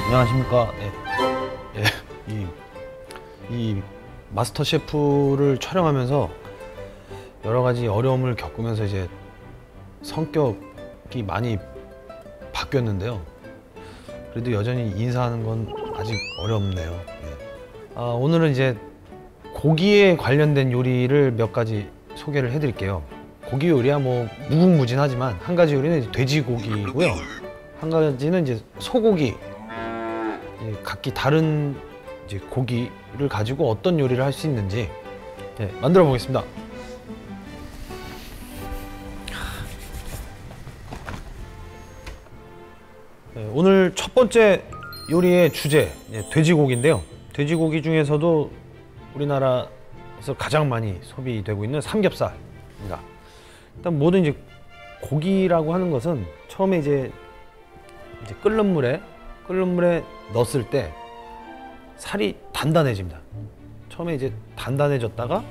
안녕하십니까. 예, 이 마스터 셰프를 촬영하면서 여러 가지 어려움을 겪으면서 이제 성격이 많이 바뀌었는데요. 그래도 여전히 인사하는 건 아직 어렵네요. 예. 오늘은 이제 고기에 관련된 요리를 몇 가지 소개를 해드릴게요. 고기 요리야 뭐 무궁무진하지만 한 가지 요리는 이제 돼지고기고요. 한 가지는 이제 소고기. 각기 다른 이제 고기를 가지고 어떤 요리를 할 수 있는지 만들어 보겠습니다. 오늘 첫 번째 요리의 주제 돼지고기인데요. 돼지고기 중에서도 우리나라에서 가장 많이 소비되고 있는 삼겹살입니다. 일단 모든 이제 고기라고 하는 것은 처음에 이제 끓는 물에 넣었을 때 살이 단단해집니다. 처음에 이제 단단해졌다가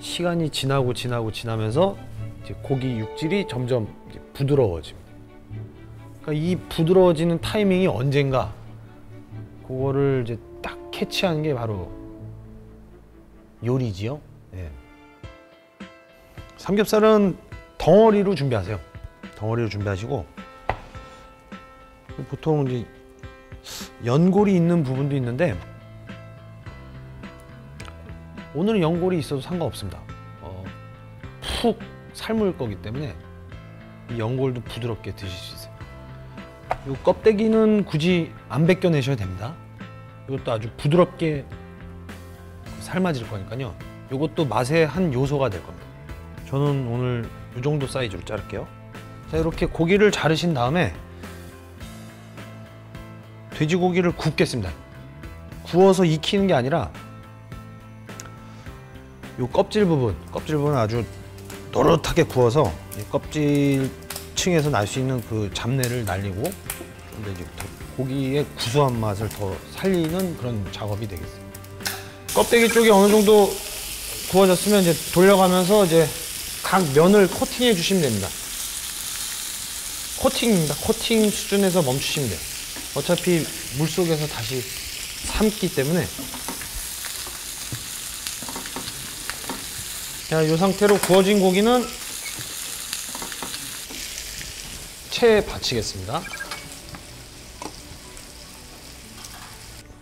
시간이 지나면서 이제 고기 육질이 점점 이제 부드러워집니다. 그러니까 이 부드러워지는 타이밍이 언젠가 그거를 이제 딱 캐치하는 게 바로 요리지요. 예. 삼겹살은 덩어리로 준비하세요. 덩어리로 준비하시고 보통 이제 연골이 있는 부분도 있는데 오늘은 연골이 있어도 상관없습니다. 푹 삶을 거기 때문에 이 연골도 부드럽게 드실 수 있어요. 이 껍데기는 굳이 안 벗겨내셔도 됩니다. 이것도 아주 부드럽게 삶아질 거니까요. 이것도 맛의 한 요소가 될 겁니다. 저는 오늘 이 정도 사이즈로 자를게요. 자, 이렇게 고기를 자르신 다음에 돼지고기를 굽겠습니다. 구워서 익히는 게 아니라 이 껍질 부분은 아주 노릇하게 구워서 껍질 층에서 날 수 있는 그 잡내를 날리고 근데 이제 고기의 구수한 맛을 더 살리는 그런 작업이 되겠어요. 껍데기 쪽이 어느 정도 구워졌으면 이제 돌려가면서 이제 각 면을 코팅해 주시면 됩니다. 코팅입니다. 코팅 수준에서 멈추시면 돼요. 어차피 물속에서 다시 삶기 때문에. 자, 이 상태로 구워진 고기는 체에 받치겠습니다.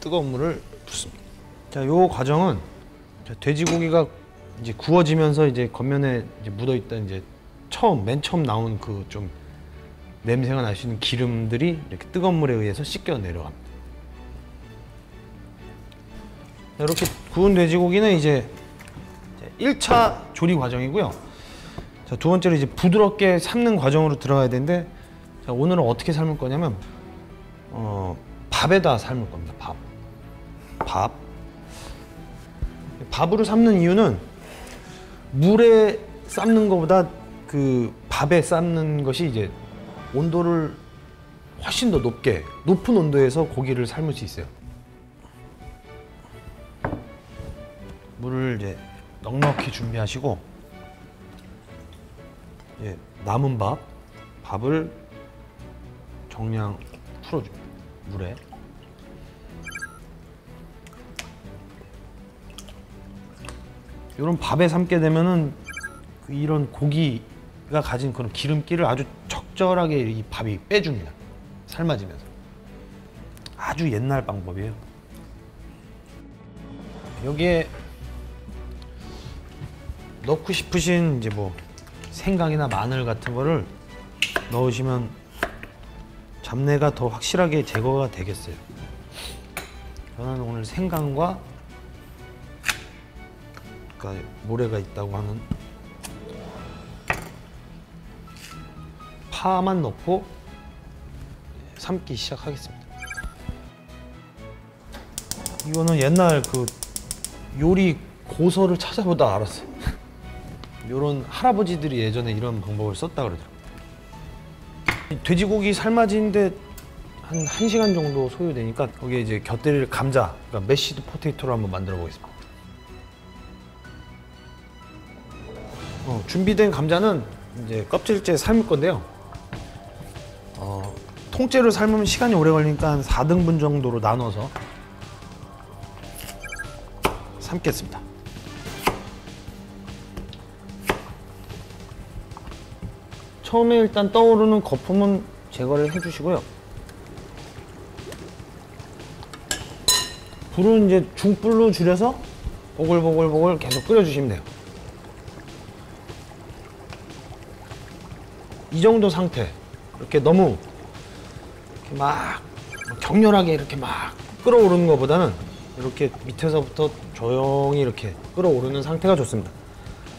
뜨거운 물을 붓습니다. 자, 요 과정은 돼지고기가 이제 구워지면서 이제 겉면에 이제 묻어있던 이제 맨 처음 나온 그 좀 냄새가 날 수 있는 기름들이 이렇게 뜨거운 물에 의해서 씻겨 내려갑니다. 이렇게 구운 돼지고기는 이제 1차 조리 과정이고요. 자, 두 번째로 이제 부드럽게 삶는 과정으로 들어가야 되는데 자, 오늘은 어떻게 삶을 거냐면 밥에다 삶을 겁니다. 밥으로 삶는 이유는 물에 삶는 것보다 그 밥에 삶는 것이 이제 온도를 훨씬 더 높은 온도에서 고기를 삶을 수 있어요. 물을 이제 넉넉히 준비하시고 남은 밥을 정량 풀어줍니다. 물에. 이런 밥에 삶게 되면은 이런 고기가 가진 그런 기름기를 아주 적절하게 이 밥이 빼줍니다. 삶아지면서. 아주 옛날 방법이에요. 여기에 넣고 싶으신 이제 뭐 생강이나 마늘 같은 거를 넣으시면 잡내가 더 확실하게 제거가 되겠어요. 저는 오늘 생강과 그러니까 모래가 있다고 하는 파만 넣고 삶기 시작하겠습니다. 이거는 옛날 그 요리 고서를 찾아보다 알았어요. 요런 할아버지들이 예전에 이런 방법을 썼다 그러더라고요. 돼지고기 삶아지는데 한 1시간 정도 소요되니까 거기에 이제 곁들일 감자, 그러니까 메시드 포테이토를 한번 만들어 보겠습니다. 준비된 감자는 이제 껍질째 삶을 건데요. 통째로 삶으면 시간이 오래 걸리니까 한 4등분 정도로 나눠서 삶겠습니다. 처음에 일단 떠오르는 거품은 제거를 해주시고요. 불은 이제 중불로 줄여서 보글보글보글 계속 끓여주시면 돼요. 이 정도 상태. 이렇게 너무 이렇게 막 격렬하게 이렇게 막 끓어오르는 것보다는 이렇게 밑에서부터 조용히 이렇게 끓어오르는 상태가 좋습니다.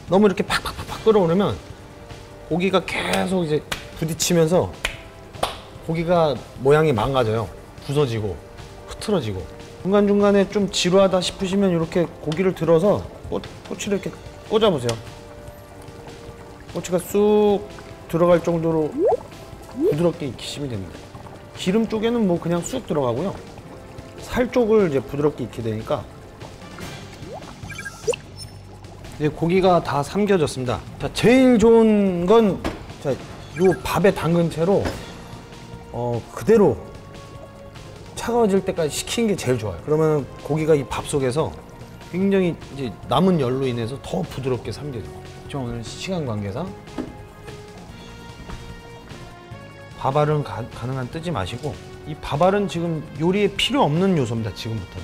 너무 이렇게 팍팍팍 끓어오르면 고기가 계속 이제 부딪히면서 고기가 모양이 망가져요. 부서지고 흐트러지고. 중간중간에 좀 지루하다 싶으시면 이렇게 고기를 들어서 꼬치를 이렇게 꽂아보세요. 꼬치가 쑥 들어갈 정도로 부드럽게 익히시면 됩니다. 기름 쪽에는 뭐 그냥 쑥 들어가고요. 살 쪽을 이제 부드럽게 익게 되니까. 이제 고기가 다 삼겨졌습니다. 자, 제일 좋은 건 자, 요 밥에 담근 채로 그대로 차가워질 때까지 식히는 게 제일 좋아요. 그러면 고기가 이 밥 속에서 굉장히 이제 남은 열로 인해서 더 부드럽게 삼겨져요. 저 오늘 시간 관계상 밥알은 가능한 뜨지 마시고, 이 밥알은 지금 요리에 필요 없는 요소입니다. 지금부터.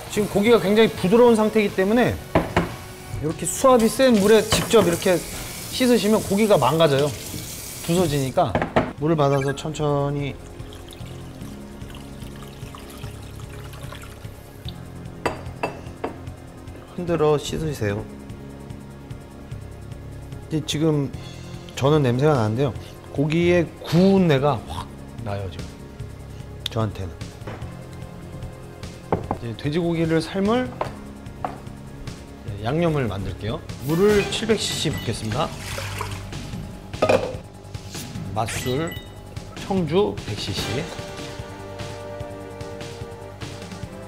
지금 고기가 굉장히 부드러운 상태이기 때문에 이렇게 수압이 센 물에 직접 이렇게 씻으시면 고기가 망가져요. 부서지니까 물을 받아서 천천히 흔들어 씻으세요. 이제 지금 저는 냄새가 나는데요. 고기의 구운 내가 확 나요, 지금. 저한테는. 이제 돼지고기를 삶을 양념을 만들게요. 물을 700cc 붓겠습니다. 맛술, 청주 100cc.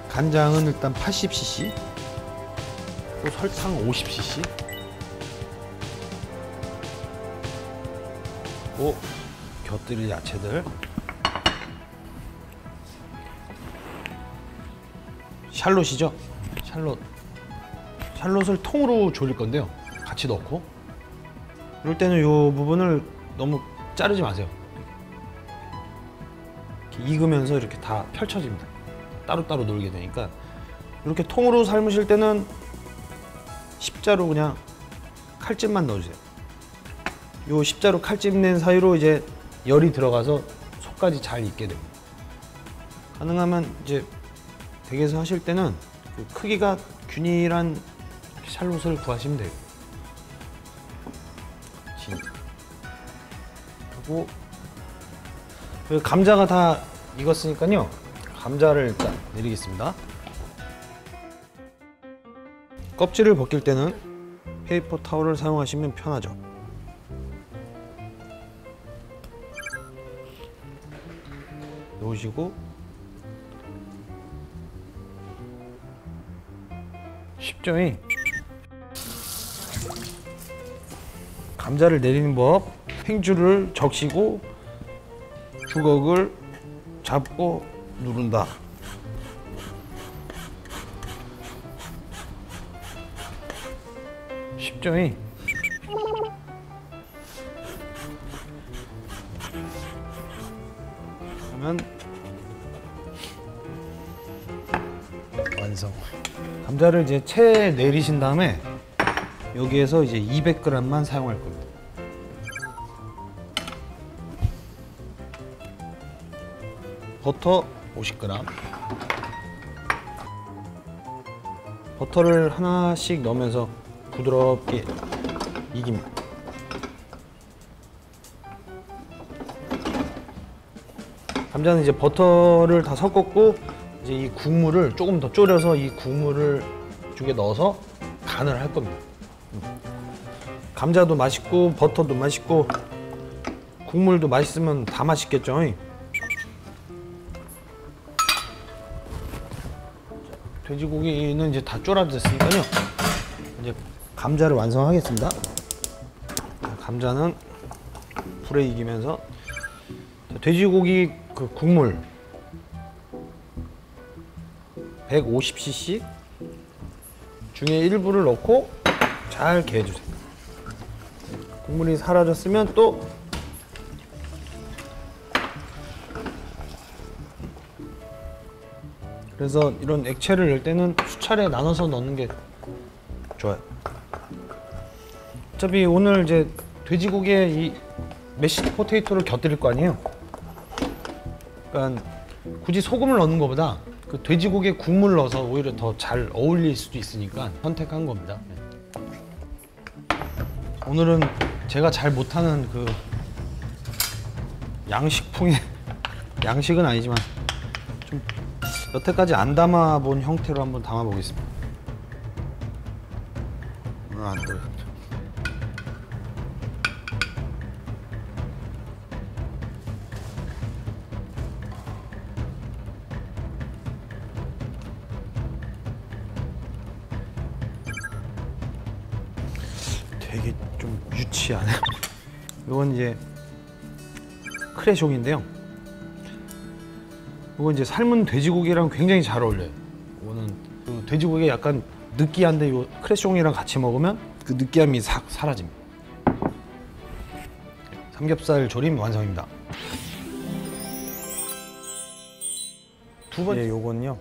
간장은 일단 80cc. 또 설탕 50cc. 또 곁들일 야채들. 샬롯이죠? 샬롯. 샬롯을 통으로 졸일 건데요. 같이 넣고. 이럴 때는 이 부분을 너무 자르지 마세요. 이렇게 익으면서 이렇게 다 펼쳐집니다. 따로따로 놀게 되니까. 이렇게 통으로 삶으실 때는 십자로 그냥 칼집만 넣어주세요. 요 십자로 칼집 낸 사이로 이제 열이 들어가서 속까지 잘 익게 됩니다. 가능하면 이제 댁에서 하실 때는 그 크기가 균일한 샬롯을 구하시면 돼요. 그리고 감자가 다 익었으니까요. 감자를 일단 내리겠습니다. 껍질을 벗길 때는 페이퍼 타올을 사용하시면 편하죠. 놓으시고 쉽죠? 감자를 내리는 법. 횡주를 적시고 주걱을 잡고 누른다. 쉽죠? 그러면 완성. 감자를 이제 채 내리신 다음에 여기에서 이제 200g만 사용할 겁니다. 버터 50g. 버터를 하나씩 넣으면서 부드럽게 익힙니다. 감자는 이제 버터를 다 섞었고, 이제 이 국물을 조금 더 졸여서 이 국물을 이쪽에 넣어서 간을 할 겁니다. 감자도 맛있고 버터도 맛있고 국물도 맛있으면 다 맛있겠죠. 돼지고기는 이제 다 졸아졌으니까요. 이제 감자를 완성하겠습니다. 감자는 불에 익이면서 돼지고기 그 그 국물 150cc 중에 일부를 넣고 잘 개해주세요. 국물이 사라졌으면 또 그래서 이런 액체를 넣을 때는 수차례 나눠서 넣는 게 좋아요. 어차피 오늘 이제 돼지고기에 이 메시드 포테이토를 곁들일 거 아니에요. 그러니까 굳이 소금을 넣는 것보다 그 돼지고기에 국물 넣어서 오히려 더 잘 어울릴 수도 있으니까 선택한 겁니다. 오늘은 제가 잘 못하는 그 양식풍의 양식은 아니지만 좀 여태까지 안 담아본 형태로 한번 담아보겠습니다. 오늘 안 들어요. 되게 좀 유치하네요. 이건 이제 크레숑인데요. 이건 이제 삶은 돼지고기랑 굉장히 잘 어울려요. 이거는 그 돼지고기 약간 느끼한데 이 크레숑이랑 같이 먹으면 그 느끼함이 싹 사라집니다. 삼겹살 조림 완성입니다. 두 번째 요거는요.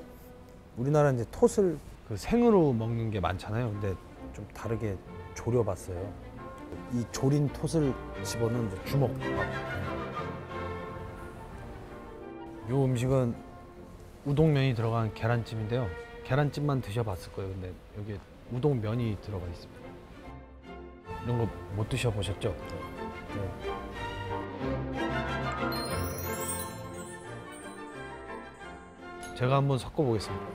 우리나라 이제 톳을 그 생으로 먹는 게 많잖아요. 근데 좀 다르게 졸여봤어요. 이 졸인 톳을 집어넣은 주먹밥. 이 음식은 우동면이 들어간 계란찜인데요. 계란찜만 드셔봤을 거예요. 근데 여기에 우동면이 들어가 있습니다. 이런 거 못 드셔보셨죠? 네. 제가 한번 섞어보겠습니다.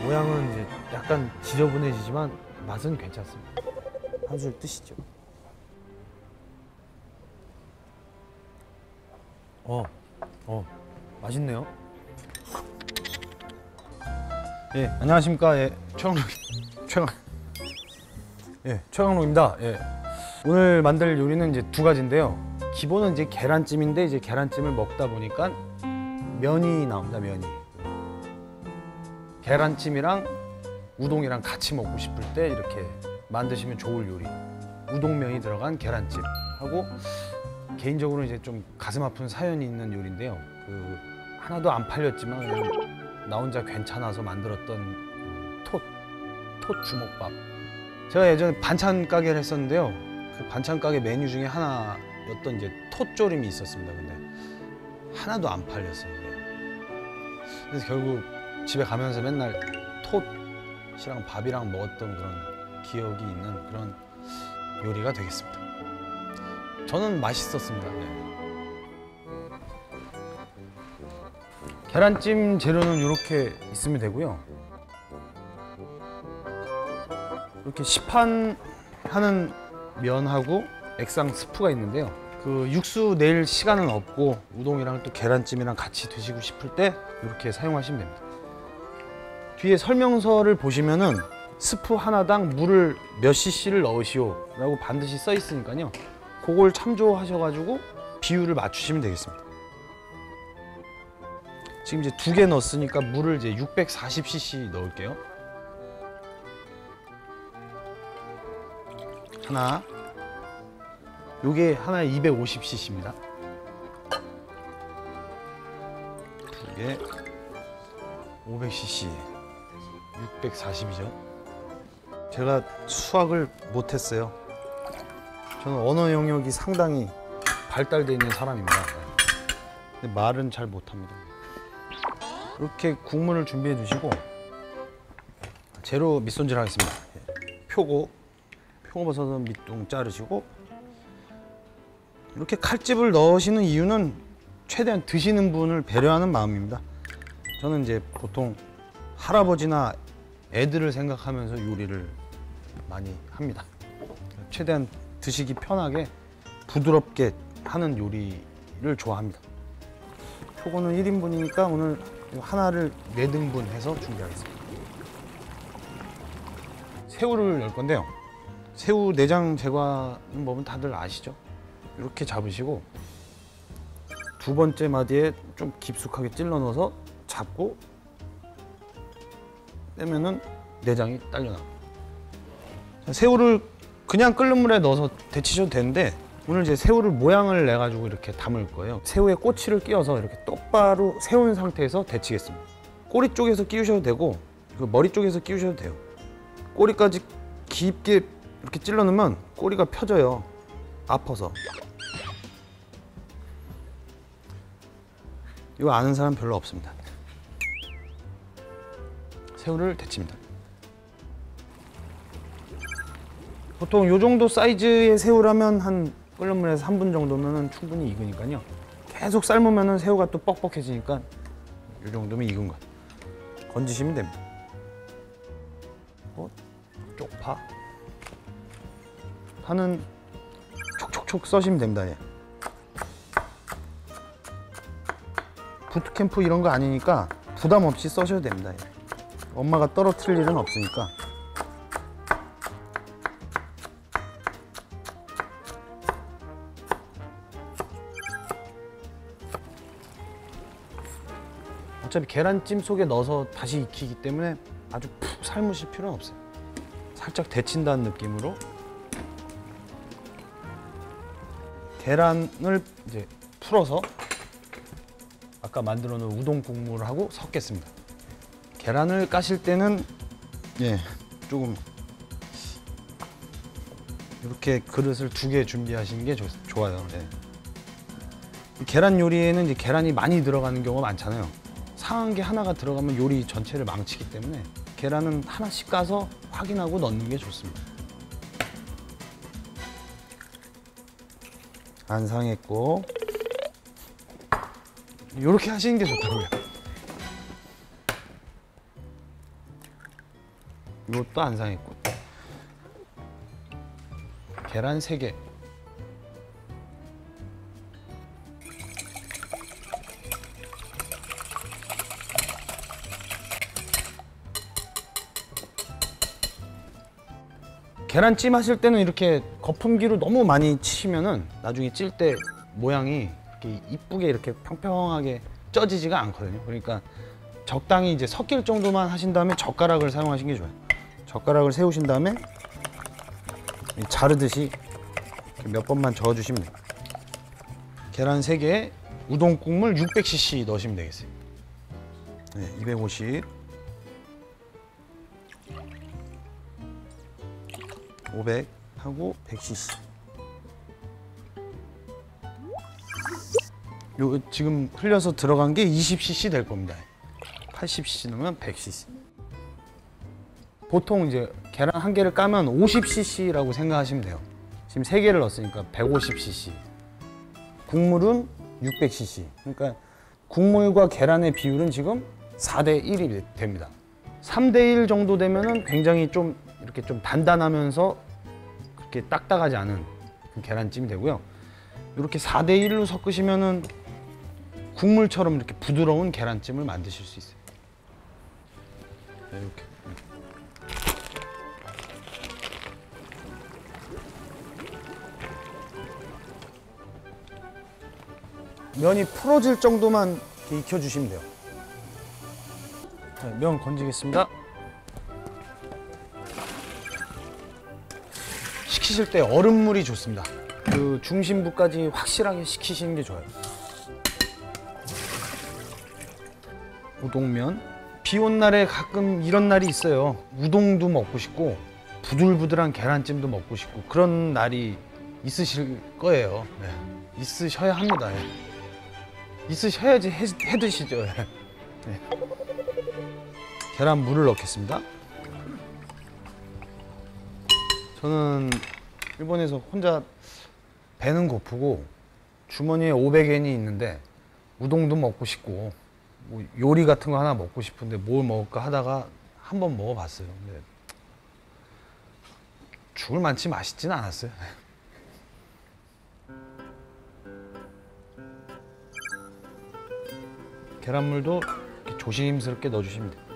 모양은 이제 약간 지저분해지지만 맛은 괜찮습니다. 한 술 뜨시죠. 맛있네요. 예, 안녕하십니까. 예, 최강록입니다. 예. 오늘 만들 요리는 이제 두 가지인데요. 기본은 이제 계란찜인데 이제 계란찜을 먹다 보니까 면이 나옵니다. 면이. 계란찜이랑 우동이랑 같이 먹고 싶을 때 이렇게 만드시면 좋을 요리. 우동면이 들어간 계란찜 하고 개인적으로 이제 좀 가슴 아픈 사연이 있는 요리인데요. 그 하나도 안 팔렸지만 그냥 나 혼자 괜찮아서 만들었던 톳 주먹밥. 제가 예전에 반찬 가게를 했었는데요. 그 반찬 가게 메뉴 중에 하나였던 이제 톳조림이 있었습니다. 근데 하나도 안 팔렸어요. 그래서 결국 집에 가면서 맨날 톳이랑 밥이랑 먹었던 그런 기억이 있는 그런 요리가 되겠습니다. 저는 맛있었습니다. 네. 계란찜 재료는 이렇게 있으면 되고요. 이렇게 시판하는 면하고 액상 스프가 있는데요. 그 육수 낼 시간은 없고 우동이랑 또 계란찜이랑 같이 드시고 싶을 때 이렇게 사용하시면 됩니다. 뒤에 설명서를 보시면은 스프 하나당 물을 몇 cc를 넣으시오 라고 반드시 써 있으니까요. 그걸 참조하셔가지고 비율을 맞추시면 되겠습니다. 지금 이제 2개 넣었으니까 물을 이제 640cc 넣을게요. 하나. 요게 하나에 250cc입니다. 2개 500cc 640이죠. 제가 수학을 못했어요. 저는 언어 영역이 상당히 발달되어 있는 사람입니다. 근데 말은 잘 못합니다. 이렇게 국물을 준비해 주시고 재료 밑손질 하겠습니다. 표고버섯은 밑동 자르시고 이렇게 칼집을 넣으시는 이유는 최대한 드시는 분을 배려하는 마음입니다. 저는 이제 보통 할아버지나 애들을 생각하면서 요리를 많이 합니다. 최대한 드시기 편하게 부드럽게 하는 요리를 좋아합니다. 표고는 1인분이니까 오늘 하나를 4등분 해서 준비하겠습니다. 새우를 넣을 건데요. 새우 내장 제거하는 법은 다들 아시죠? 이렇게 잡으시고 두 번째 마디에 좀 깊숙하게 찔러 넣어서 잡고 빼면은 내장이 딸려 나옵니다. 새우를 그냥 끓는 물에 넣어서 데치셔도 되는데 오늘 이제 새우를 모양을 내 가지고 이렇게 담을 거예요. 새우에 꼬치를 끼워서 이렇게 똑바로 세운 상태에서 데치겠습니다. 꼬리 쪽에서 끼우셔도 되고 머리 쪽에서 끼우셔도 돼요. 꼬리까지 깊게 이렇게 찔러 넣으면 꼬리가 펴져요. 아파서. 이거 아는 사람 별로 없습니다. 새우를 데칩니다. 보통 이 정도 사이즈의 새우라면 한 끓는 물에서 3분 정도면 충분히 익으니까요. 계속 삶으면 새우가 또 뻑뻑해지니까 이 정도면 익은 것. 건지시면 됩니다. 쪽파. 파는 촉촉촉 써시면 됩니다. 예. 부트캠프 이런 거 아니니까 부담 없이 써셔도 됩니다. 예. 엄마가 떨어뜨릴 일은 없으니까. 어차피 계란찜 속에 넣어서 다시 익히기 때문에 아주 푹 삶으실 필요는 없어요. 살짝 데친다는 느낌으로 계란을 이제 풀어서 아까 만들어 놓은 우동 국물하고 섞겠습니다. 계란을 까실 때는 조금 이렇게 그릇을 2개 준비하시는 게 좋아요. 계란 요리에는 이제 계란이 많이 들어가는 경우가 많잖아요. 상한 게 하나가 들어가면 요리 전체를 망치기 때문에 계란은 하나씩 까서 확인하고 넣는 게 좋습니다. 안 상했고 이렇게 하시는 게 좋다고요. 이것도 안 상했고 계란 3개. 계란찜 하실 때는 이렇게 거품기로 너무 많이 치시면은 나중에 찔 때 모양이 이렇게 이쁘게 이렇게 평평하게 쪄지지가 않거든요. 그러니까 적당히 이제 섞일 정도만 하신 다음에 젓가락을 사용하시는 게 좋아요. 젓가락을 세우신 다음에 자르듯이 몇 번만 저어주시면 돼요. 계란 3개에 우동 국물 600cc 넣으시면 되겠어요. 250, 500 하고 100cc. 요 지금 흘려서 들어간 게 20cc 될 겁니다. 80cc 넣으면 100cc. 보통 이제 계란 한 개를 까면 50cc라고 생각하시면 돼요. 지금 3개를 넣었으니까 150cc. 국물은 600cc. 그러니까 국물과 계란의 비율은 지금 4대 1이 됩니다. 3대 1 정도 되면은 굉장히 좀 이렇게 좀 단단하면서 그렇게 딱딱하지 않은 그 계란찜이 되고요. 이렇게 4대 1로 섞으시면은 국물처럼 이렇게 부드러운 계란찜을 만드실 수 있어요. 이렇게. 면이 풀어질 정도만 이렇게 익혀주시면 돼요. 자, 면 건지겠습니다. 식히실 때 얼음물이 좋습니다. 그 중심부까지 확실하게 식히시는 게 좋아요. 우동면. 비 온 날에 가끔 이런 날이 있어요. 우동도 먹고 싶고 부들부들한 계란찜도 먹고 싶고 그런 날이 있으실 거예요. 있으셔야 합니다. 있으셔야지 해 드시죠. 계란물을 넣겠습니다. 저는 일본에서 혼자 배는 고프고 주머니에 500엔이 있는데 우동도 먹고 싶고 뭐 요리 같은 거 하나 먹고 싶은데 뭘 먹을까 하다가 한번 먹어봤어요. 근데 죽을 만치 맛있지는 않았어요. 계란물도 이렇게 조심스럽게 넣어주시면 돼요.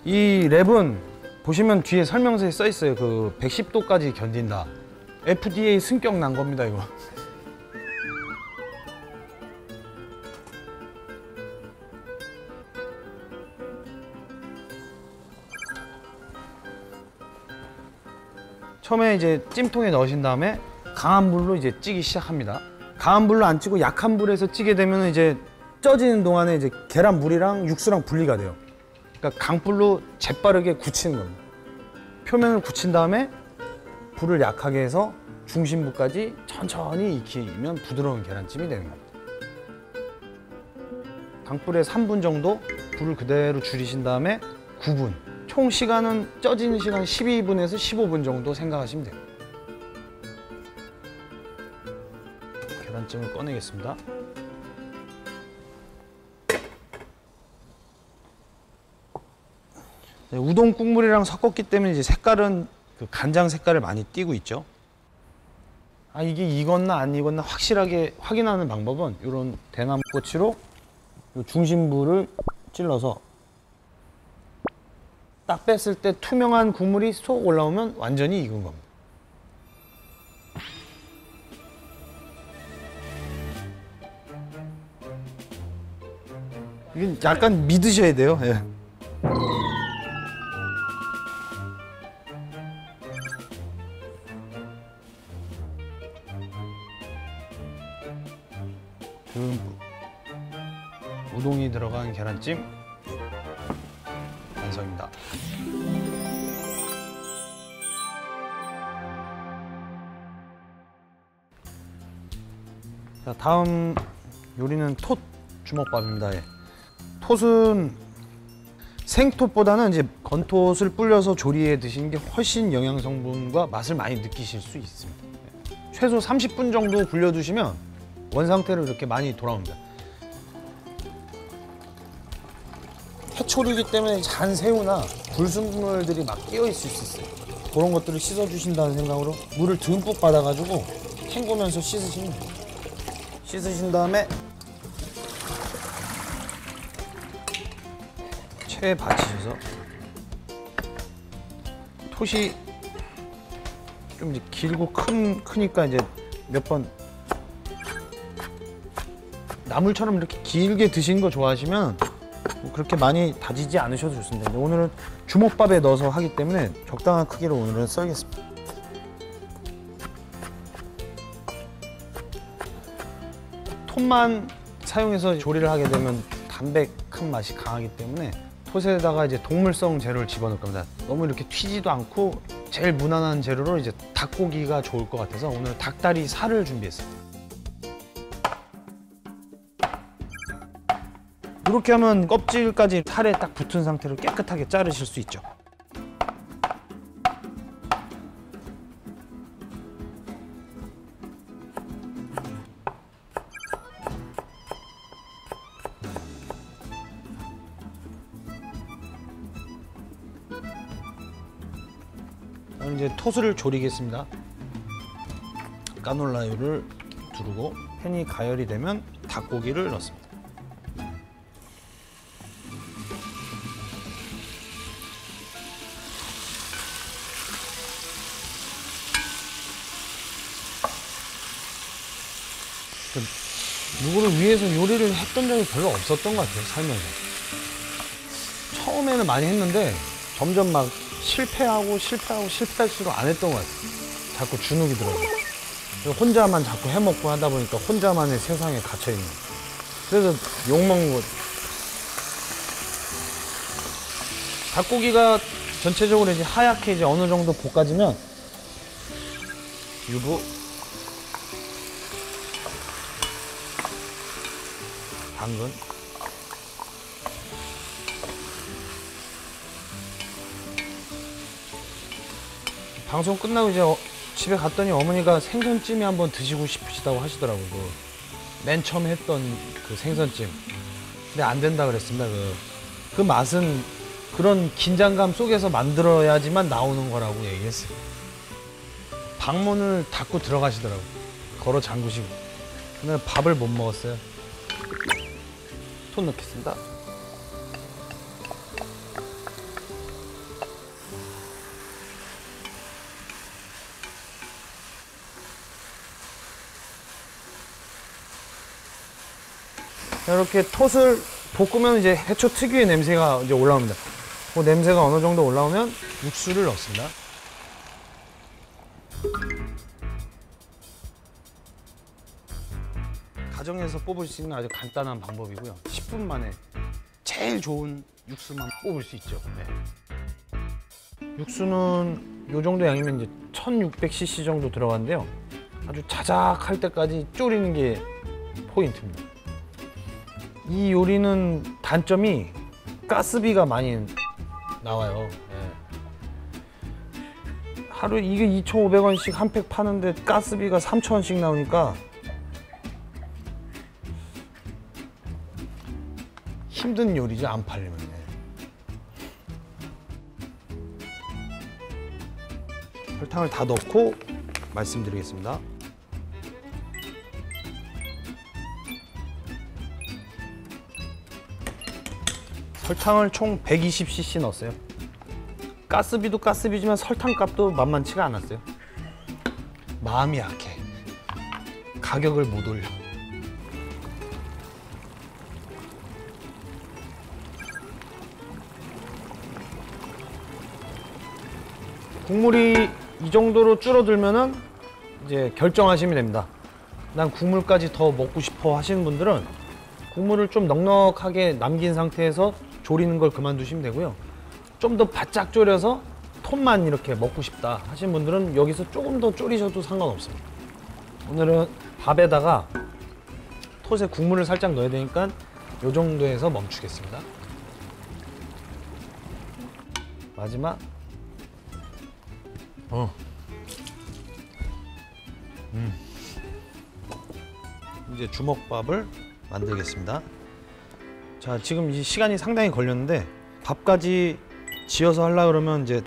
이 랩은 보시면 뒤에 설명서에 써 있어요. 그 110도까지 견딘다. FDA 승격 난 겁니다, 이거. 처음에 이제 찜통에 넣으신 다음에 강한 불로 이제 찌기 시작합니다. 강한 불로 안 찌고 약한 불에서 찌게 되면 이제 쪄지는 동안에 이제 계란물이랑 육수랑 분리가 돼요. 그러니까 강불로 재빠르게 굳히는 겁니다. 표면을 굳힌 다음에 불을 약하게 해서 중심부까지 천천히 익히면 부드러운 계란찜이 되는 겁니다. 강불에 3분 정도 불을 그대로 줄이신 다음에 9분. 총 시간은 쪄지는 시간 12분에서 15분 정도 생각하시면 돼요. 계란찜을 꺼내겠습니다. 우동 국물이랑 섞었기 때문에 이제 색깔은 그 간장 색깔을 많이 띠고 있죠. 아, 이게 익었나 안 익었나 확실하게 확인하는 방법은 이런 대나무 꼬치로 이 중심부를 찔러서 딱 뺐을 때 투명한 국물이 쏙 올라오면 완전히 익은 겁니다. 이게 약간 믿으셔야 돼요. 예. 우동이 들어간 계란찜 완성입니다. 자, 다음 요리는 톳 주먹밥입니다. 예. 톳은 생톳보다는 이제 건톳을 불려서 조리해 드시는 게 훨씬 영양 성분과 맛을 많이 느끼실 수 있습니다. 예. 최소 30분 정도 불려두시면 원상태로 이렇게 많이 돌아옵니다. 해초류이기 때문에 잔 새우나 불순물들이 막 끼어 있을 수 있어요. 그런 것들을 씻어주신다는 생각으로 물을 듬뿍 받아가지고 헹구면서 씻으시면 돼요. 씻으신 다음에 체에 받치셔서 톳이 좀 이제 길고 크니까 이제 몇 번 나물처럼 이렇게 길게 드시는 거 좋아하시면 뭐 그렇게 많이 다지지 않으셔도 좋습니다. 근데 오늘은 주먹밥에 넣어서 하기 때문에 적당한 크기로 오늘은 썰겠습니다. 톳만 사용해서 조리를 하게 되면 담백한 맛이 강하기 때문에 톳에다가 이제 동물성 재료를 집어넣을 겁니다. 너무 이렇게 튀지도 않고 제일 무난한 재료로 이제 닭고기가 좋을 것 같아서 오늘 닭다리 살을 준비했습니다. 이렇게 하면 껍질까지 살에 딱 붙은 상태로 깨끗하게 자르실 수 있죠. 그럼 이제 톳을 조리겠습니다. 까놀라유를 두르고 팬이 가열이 되면 닭고기를 넣습니다. 누구를 위해서 요리를 했던 적이 별로 없었던 것 같아요, 살면서. 처음에는 많이 했는데 점점 막 실패할수록 안 했던 것 같아요. 자꾸 주눅이 들어요. 혼자만 자꾸 해먹고 하다 보니까 혼자만의 세상에 갇혀있는 거예요. 그래서 욕먹는 거. 닭고기가 전체적으로 이제 하얗게 이제 어느 정도 볶아지면 유부, 당근, 방송 끝나고 이제 집에 갔더니 어머니가 생선찜이 한번 드시고 싶으시다고 하시더라고요. 맨 처음 했던 그 생선찜. 근데 안 된다 그랬습니다. 그 맛은 그런 긴장감 속에서 만들어야지만 나오는 거라고 얘기했어요. 방문을 닫고 들어가시더라고요. 걸어 잠그시고. 근데 밥을 못 먹었어요. 톳 넣겠습니다. 이렇게 톳을 볶으면 이제 해초 특유의 냄새가 이제 올라옵니다. 그 냄새가 어느 정도 올라오면 육수를 넣습니다. 가정에서 뽑을 수 있는 아주 간단한 방법이고요. 10분 만에 제일 좋은 육수만 뽑을 수 있죠. 네. 육수는 이 정도 양이면 이제 1600cc 정도 들어가는데요. 아주 자작할 때까지 졸이는 게 포인트입니다. 이 요리는 단점이 가스비가 많이 나와요. 네. 하루에 이게 2,500원씩 한 팩 파는데 가스비가 3,000원씩 나오니까 힘든 요리죠, 안 팔리면. 설탕을 다 넣고 말씀드리겠습니다. 설탕을 총 120cc 넣었어요. 가스비도 가스비지만 설탕값도 만만치가 않았어요. 마음이 약해. 가격을 못 올려. 국물이 이 정도로 줄어들면은 이제 결정하시면 됩니다. 난 국물까지 더 먹고 싶어 하시는 분들은 국물을 좀 넉넉하게 남긴 상태에서 졸이는 걸 그만두시면 되고요. 좀 더 바짝 졸여서 톳만 이렇게 먹고 싶다 하시는 분들은 여기서 조금 더 졸이셔도 상관없습니다. 오늘은 밥에다가 톳에 국물을 살짝 넣어야 되니까 이 정도에서 멈추겠습니다. 마지막 이제 주먹밥을 만들겠습니다. 자, 지금 이 시간이 상당히 걸렸는데 밥까지 지어서 하려고 그러면 이제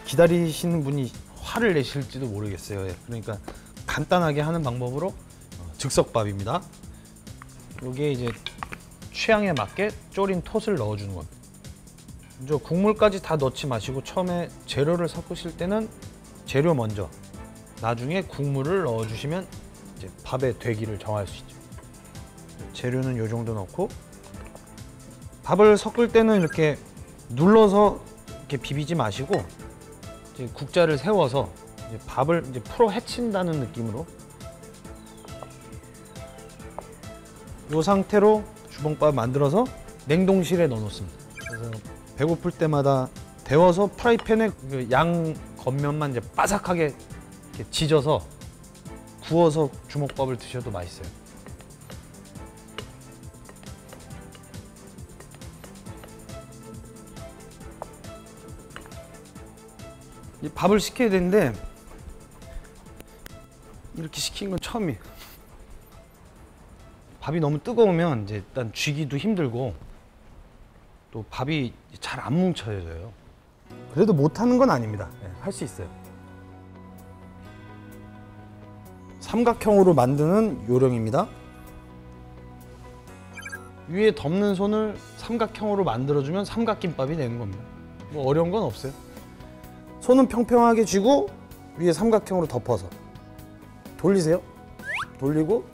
기다리시는 분이 화를 내실지도 모르겠어요. 그러니까 간단하게 하는 방법으로 즉석밥입니다. 여기에 이제 취향에 맞게 졸인 톳을 넣어주는 겁니다. 먼저 국물까지 다 넣지 마시고 처음에 재료를 섞으실 때는 재료 먼저, 나중에 국물을 넣어주시면 이제 밥의 되기를 정할 수 있죠. 재료는 이 정도 넣고 밥을 섞을 때는 이렇게 눌러서 이렇게 비비지 마시고 이제 국자를 세워서 이제 밥을 이제 풀어 헤친다는 느낌으로 이 상태로 주먹밥 만들어서 냉동실에 넣어 놓습니다. 그래서 배고플 때마다 데워서 프라이팬에 그 양 겉면만 이제 바삭하게 이렇게 지져서 구워서 주먹밥을 드셔도 맛있어요. 이 밥을 식혀야 되는데 이렇게 식힌 건 처음이에요. 밥이 너무 뜨거우면 이제 일단 쥐기도 힘들고 또 밥이 잘 안 뭉쳐져요. 그래도 못하는 건 아닙니다. 네, 할 수 있어요. 삼각형으로 만드는 요령입니다. 위에 덮는 손을 삼각형으로 만들어주면 삼각김밥이 되는 겁니다. 뭐 어려운 건 없어요. 손은 평평하게 쥐고 위에 삼각형으로 덮어서 돌리세요. 돌리고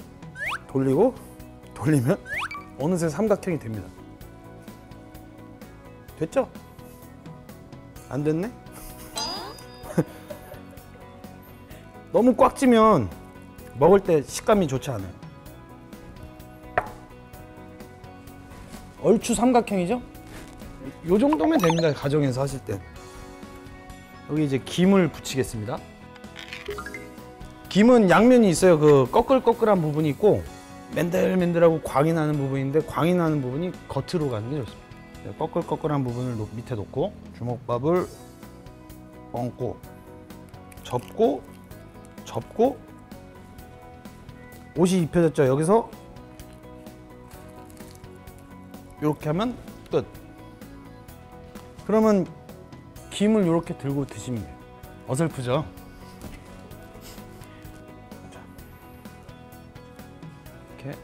돌리고 돌리면 어느새 삼각형이 됩니다. 됐죠? 안 됐네? 너무 꽉 찌면 먹을 때 식감이 좋지 않아요. 얼추 삼각형이죠? 요 정도면 됩니다. 가정에서 하실 때. 여기 이제 김을 붙이겠습니다. 김은 양면이 있어요. 그 꺼끌꺼끌한 부분이 있고 맨들맨들하고 광이 나는 부분인데 광이 나는 부분이 겉으로 가는 게 좋습니다. 꺼끌꺼끌한 부분을 밑에 놓고 주먹밥을 얹고 접고 접고 옷이 입혀졌죠. 여기서 이렇게 하면 끝. 그러면 김을 이렇게 들고 드시면 돼요. 어설프죠? 자, 이렇게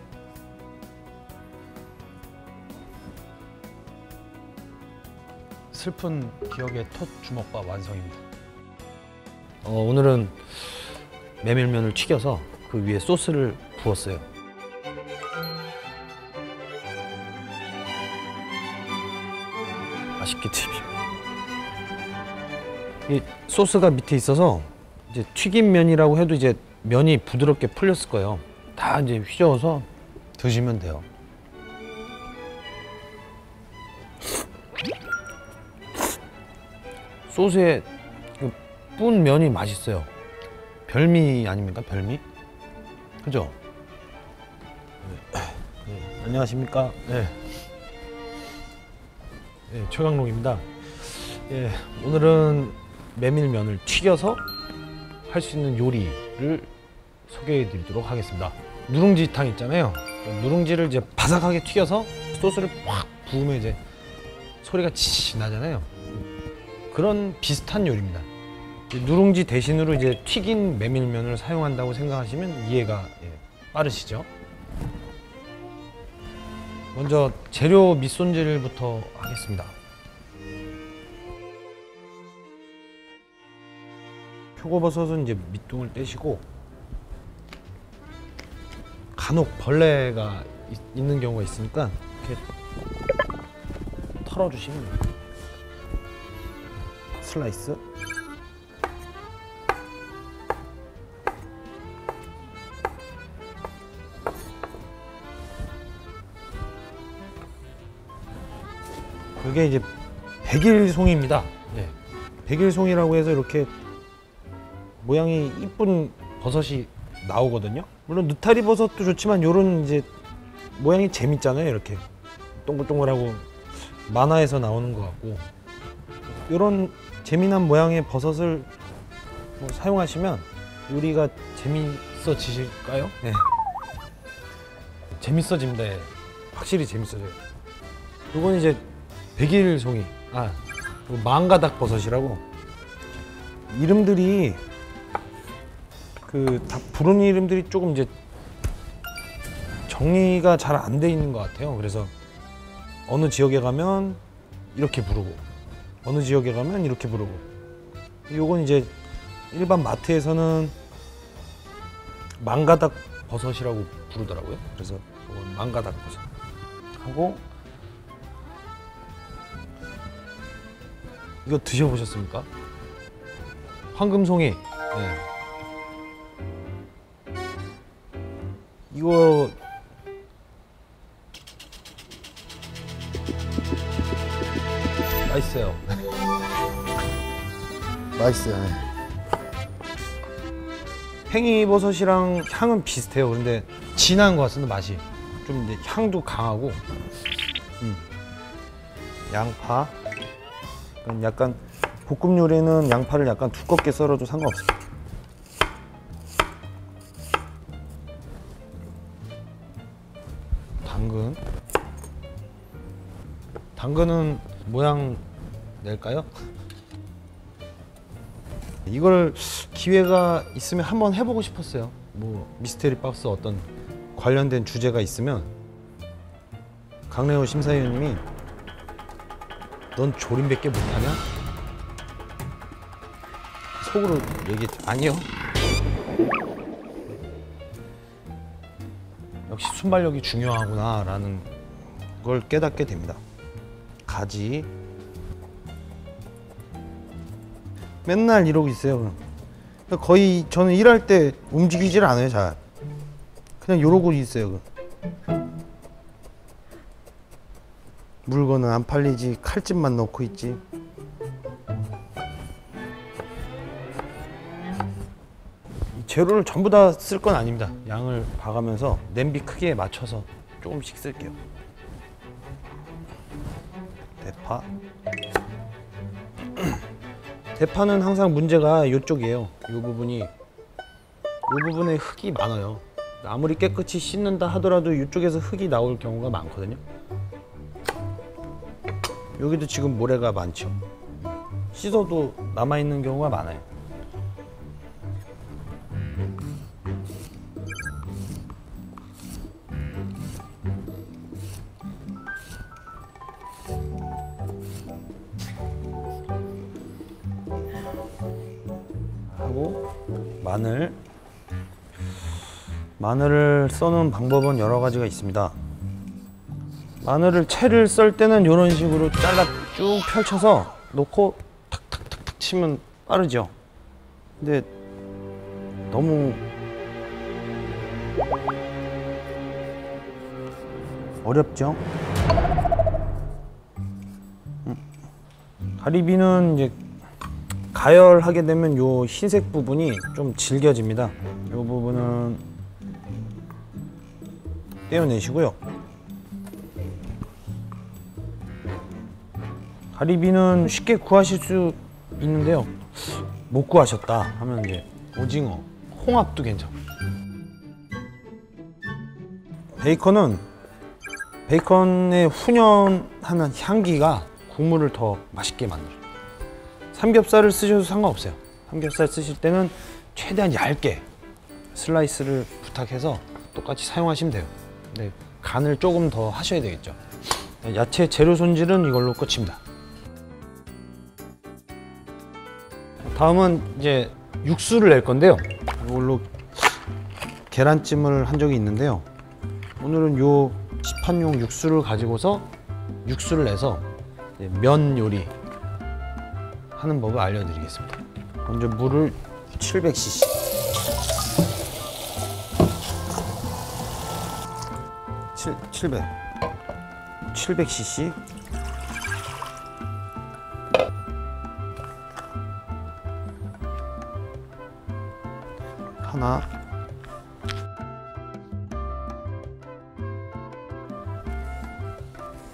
슬픈 기억의 톳 주먹밥 완성입니다. 오늘은 메밀면을 튀겨서 그 위에 소스를 부었어요. 맛있게 튀김. 이 소스가 밑에 있어서 이제 튀김면이라고 해도 이제 면이 부드럽게 풀렸을 거예요. 다 이제 휘저어서 드시면 돼요. 소스에 뿐 면이 맛있어요. 별미 아닙니까? 별미? 그죠? 네, 안녕하십니까? 네. 네, 최강록입니다. 예, 오늘은 메밀면을 튀겨서 할 수 있는 요리를 소개해 드리도록 하겠습니다. 누룽지탕 있잖아요. 누룽지를 이제 바삭하게 튀겨서 소스를 확 부으면 이제 소리가 치치 나잖아요. 그런 비슷한 요리입니다. 누룽지 대신으로 이제 튀긴 메밀면을 사용한다고 생각하시면 이해가 빠르시죠? 먼저 재료 밑손질부터 하겠습니다. 표고버섯은 이제 밑둥을 떼시고, 간혹 벌레가 있는 경우가 있으니까 이렇게 털어주시면 돼요. 슬라이스. 그게 이제 백일송이입니다. 네. 백일송이라고 해서 이렇게 모양이 이쁜 버섯이 나오거든요. 물론 느타리 버섯도 좋지만 요런 이제 모양이 재밌잖아요. 이렇게 동글동글하고 만화에서 나오는 것 같고, 요런 재미난 모양의 버섯을 사용하시면 요리가 재밌어지실까요? 네. 재밌어집니다. 확실히 재밌어져요. 요건 이제 백일송이, 망가닥 버섯이라고. 이름들이 다 부르는 이름들이 조금 이제 정리가 잘 안 돼 있는 것 같아요. 그래서 어느 지역에 가면 이렇게 부르고, 어느 지역에 가면 이렇게 부르고. 요건 이제 일반 마트에서는 망가닥 버섯이라고 부르더라고요. 그래서 망가닥 버섯 하고, 이거 드셔보셨습니까? 황금송이. 네. 이거 맛있어요. 맛있어요. 네. 팽이버섯이랑 향은 비슷해요. 그런데 진한 것 같습니다. 맛이 좀 이제 향도 강하고. 양파. 약간 볶음 요리는 양파를 약간 두껍게 썰어도 상관없습니다. 당근. 당근은 모양 낼까요? 이걸 기회가 있으면 한번 해보고 싶었어요. 뭐 미스테리 박스 어떤 관련된 주제가 있으면 강래호 심사위원님이 넌 조림밖에 못하냐? 속으로 아니요. 역시 순발력이 중요하구나 라는 걸 깨닫게 됩니다. 가지. 맨날 이러고 있어요. 거의 저는 일할 때 움직이질 않아요. 잘 그냥 이러고 있어요. 물건은 안 팔리지, 칼집만 넣고 있지. 재료를 전부 다 쓸 건 아닙니다. 양을 봐가면서 냄비 크기에 맞춰서 조금씩 쓸게요. 대파. 대파는 항상 문제가 이쪽이에요. 이 부분에 흙이 많아요. 아무리 깨끗이 씻는다 하더라도 이쪽에서 흙이 나올 경우가 많거든요. 여기도 지금 모래가 많죠. 씻어도 남아있는 경우가 많아요. 하고 마늘을 써는 방법은 여러 가지가 있습니다. 마늘을 채를 썰 때는 이런 식으로 쭉 펼쳐서 놓고 탁탁탁탁 치면 빠르죠. 근데 너무 어렵죠. 가리비는 이제 가열하게 되면 요 흰색 부분이 좀 질겨집니다. 요 부분은 떼어내시고요. 가리비는 쉽게 구하실 수 있는데요. 못 구하셨다 하면 이제 오징어, 홍합도 괜찮고. 베이컨의 훈연하는 향기가 국물을 더 맛있게 만들어요. 삼겹살을 쓰셔도 상관없어요. 삼겹살 쓰실 때는 최대한 얇게 슬라이스를 부탁해서 똑같이 사용하시면 돼요. 근데 간을 조금 더 하셔야 되겠죠. 야채 재료 손질은 이걸로 끝입니다. 다음은 이제 육수를 낼 건데요. 이걸로 계란찜을 한 적이 있는데요. 오늘은 요 시판용 육수를 가지고서 육수를 내서 면 요리 하는 법을 알려드리겠습니다. 먼저 물을 700cc, 700cc 하나,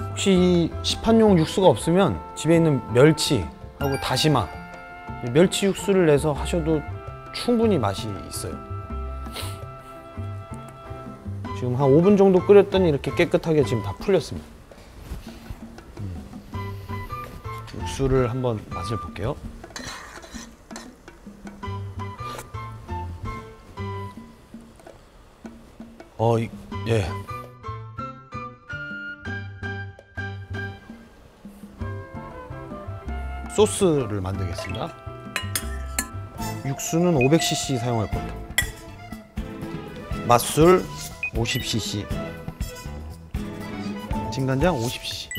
혹시 이 시판용 육수가 없으면 집에 있는 멸치하고 다시마, 멸치 육수를 내서 하셔도 충분히 맛이 있어요. 지금 한 5분 정도 끓였더니 이렇게 깨끗하게 지금 다 풀렸습니다. 육수를 한번 맛을 볼게요. 예. 소스를 만들겠습니다. 육수는 500cc 사용할 겁니다. 맛술 50cc, 진간장 50cc,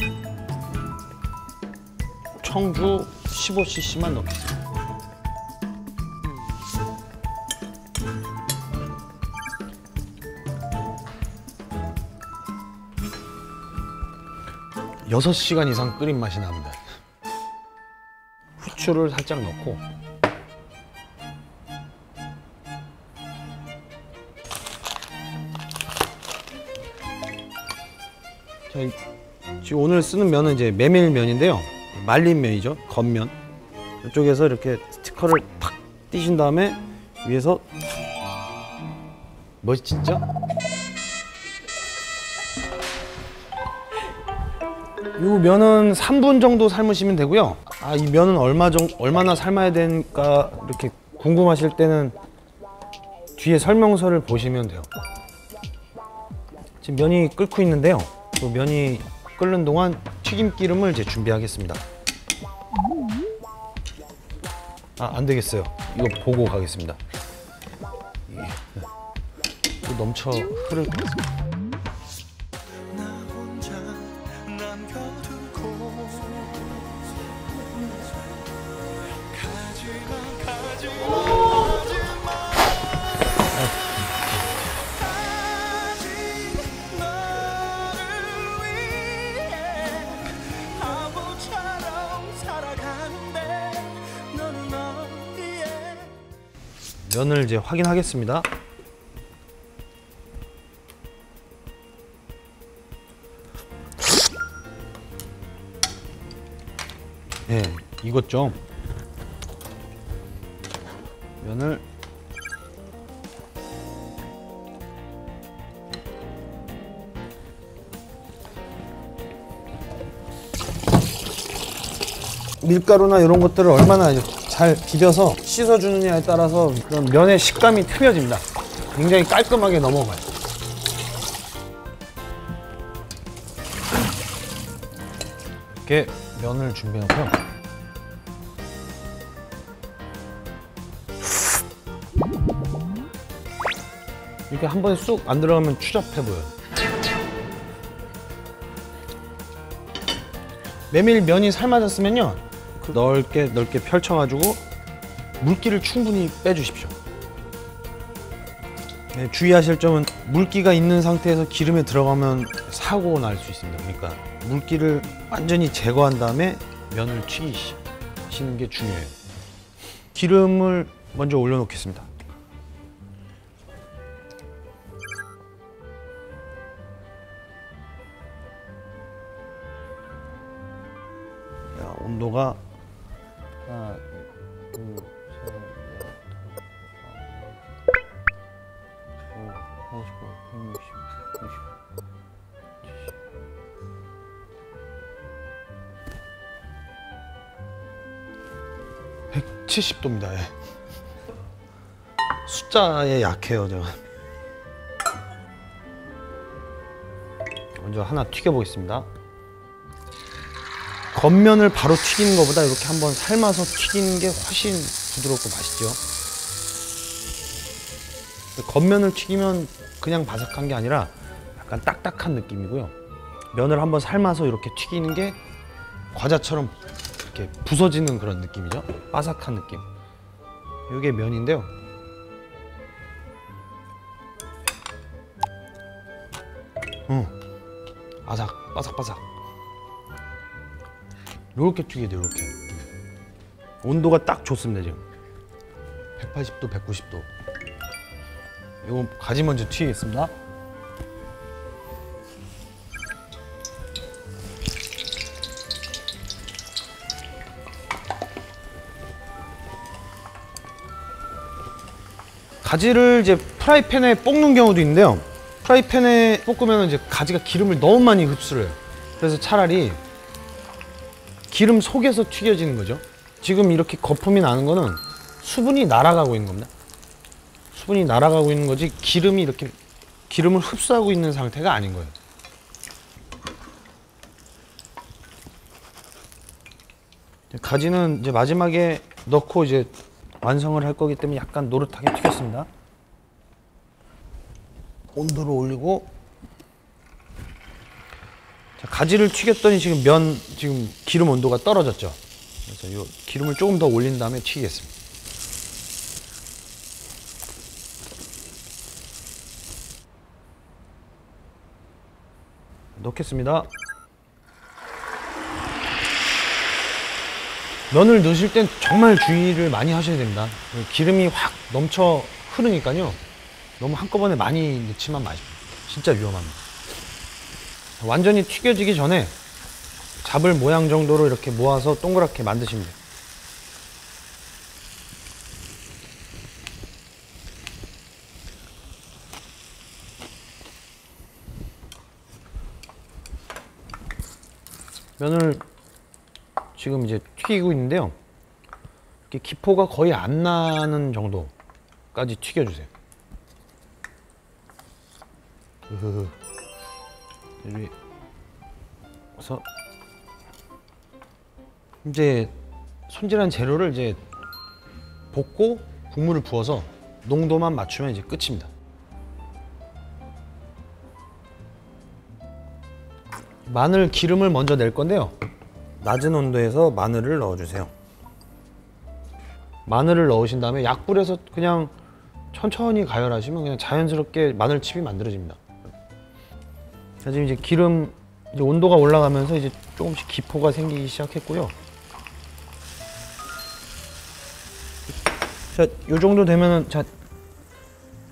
청주 15cc만 넣겠습니다. 여섯 시간 이상 끓인 맛이 납니다. 후추를 살짝 넣고 지금 오늘 쓰는 면은 이제 메밀면인데요. 말린 면이죠. 겉면. 이쪽에서 이렇게 스티커를 탁 띄신 다음에 위에서 멋있죠? 이 면은 3분 정도 삶으시면 되고요. 이 면은 얼마나 삶아야 되니까 이렇게 궁금하실 때는 뒤에 설명서를 보시면 돼요. 지금 면이 끓고 있는데요. 그 면이 끓는 동안 튀김기름을 이제 준비하겠습니다. 안 되겠어요. 이거 보고 가겠습니다. 또 넘쳐 흐를 것 같습니다. 면을 이제 확인하겠습니다. 네, 익었죠? 면을 밀가루나 이런 것들을 얼마나 잘 비벼서 씻어주느냐에 따라서 그런 면의 식감이 틀려집니다. 굉장히 깔끔하게 넘어가요. 이렇게 면을 준비하고요. 이렇게 한 번에 쑥 안 들어가면 추잡해 보여요. 메밀 면이 삶아졌으면요, 넓게 펼쳐가지고 물기를 충분히 빼주십시오. 네, 주의하실 점은 물기가 있는 상태에서 기름에 들어가면 사고 날 수 있습니다. 그러니까 물기를 완전히 제거한 다음에 면을 튀기시는 게 중요해요. 기름을 먼저 올려놓겠습니다. 자, 온도가 하나, 둘, 셋, 넷, 다섯, 50, 160, 70. 170도입니다. 예. 숫자에 약해요, 제가. 먼저 하나 튀겨보겠습니다. 겉면을 바로 튀기는 것보다 이렇게 한번 삶아서 튀기는 게 훨씬 부드럽고 맛있죠. 겉면을 튀기면 그냥 바삭한 게 아니라 약간 딱딱한 느낌이고요. 면을 한번 삶아서 이렇게 튀기는 게 과자처럼 이렇게 부서지는 그런 느낌이죠. 바삭한 느낌. 이게 면인데요. 바삭바삭. 요렇게 튀겨야 돼요, 요렇게. 온도가 딱 좋습니다, 지금. 180도, 190도. 요거 가지 먼저 튀기겠습니다. 가지를 이제 프라이팬에 볶는 경우도 있는데요. 프라이팬에 볶으면 이제 가지가 기름을 너무 많이 흡수를 해요. 그래서 차라리 기름 속에서 튀겨지는 거죠. 지금 이렇게 거품이 나는 거는 수분이 날아가고 있는 겁니다. 수분이 날아가고 있는 거지 기름이 이렇게 기름을 흡수하고 있는 상태가 아닌 거예요. 가지는 이제 마지막에 넣고 이제 완성을 할 거기 때문에 약간 노릇하게 튀겼습니다. 온도를 올리고, 자, 가지를 튀겼더니 지금 지금 기름 온도가 떨어졌죠. 그래서 이 기름을 조금 더 올린 다음에 튀기겠습니다. 넣겠습니다. 면을 넣으실 땐 정말 주의를 많이 하셔야 됩니다. 기름이 확 넘쳐 흐르니까요. 너무 한꺼번에 많이 넣지만 마십시오. 진짜 위험합니다. 완전히 튀겨지기 전에 잡을 모양 정도로 이렇게 모아서 동그랗게 만드시면 돼요. 면을 지금 이제 튀기고 있는데요. 이렇게 기포가 거의 안 나는 정도까지 튀겨주세요. 그래서 이제 손질한 재료를 이제 볶고 국물을 부어서 농도만 맞추면 이제 끝입니다. 마늘 기름을 먼저 낼 건데요. 낮은 온도에서 마늘을 넣어주세요. 마늘을 넣으신 다음에 약불에서 그냥 천천히 가열하시면 그냥 자연스럽게 마늘칩이 만들어집니다. 자, 지금 이제 기름 이제 온도가 올라가면서 이제 조금씩 기포가 생기기 시작했고요. 자, 요 정도 되면은, 자,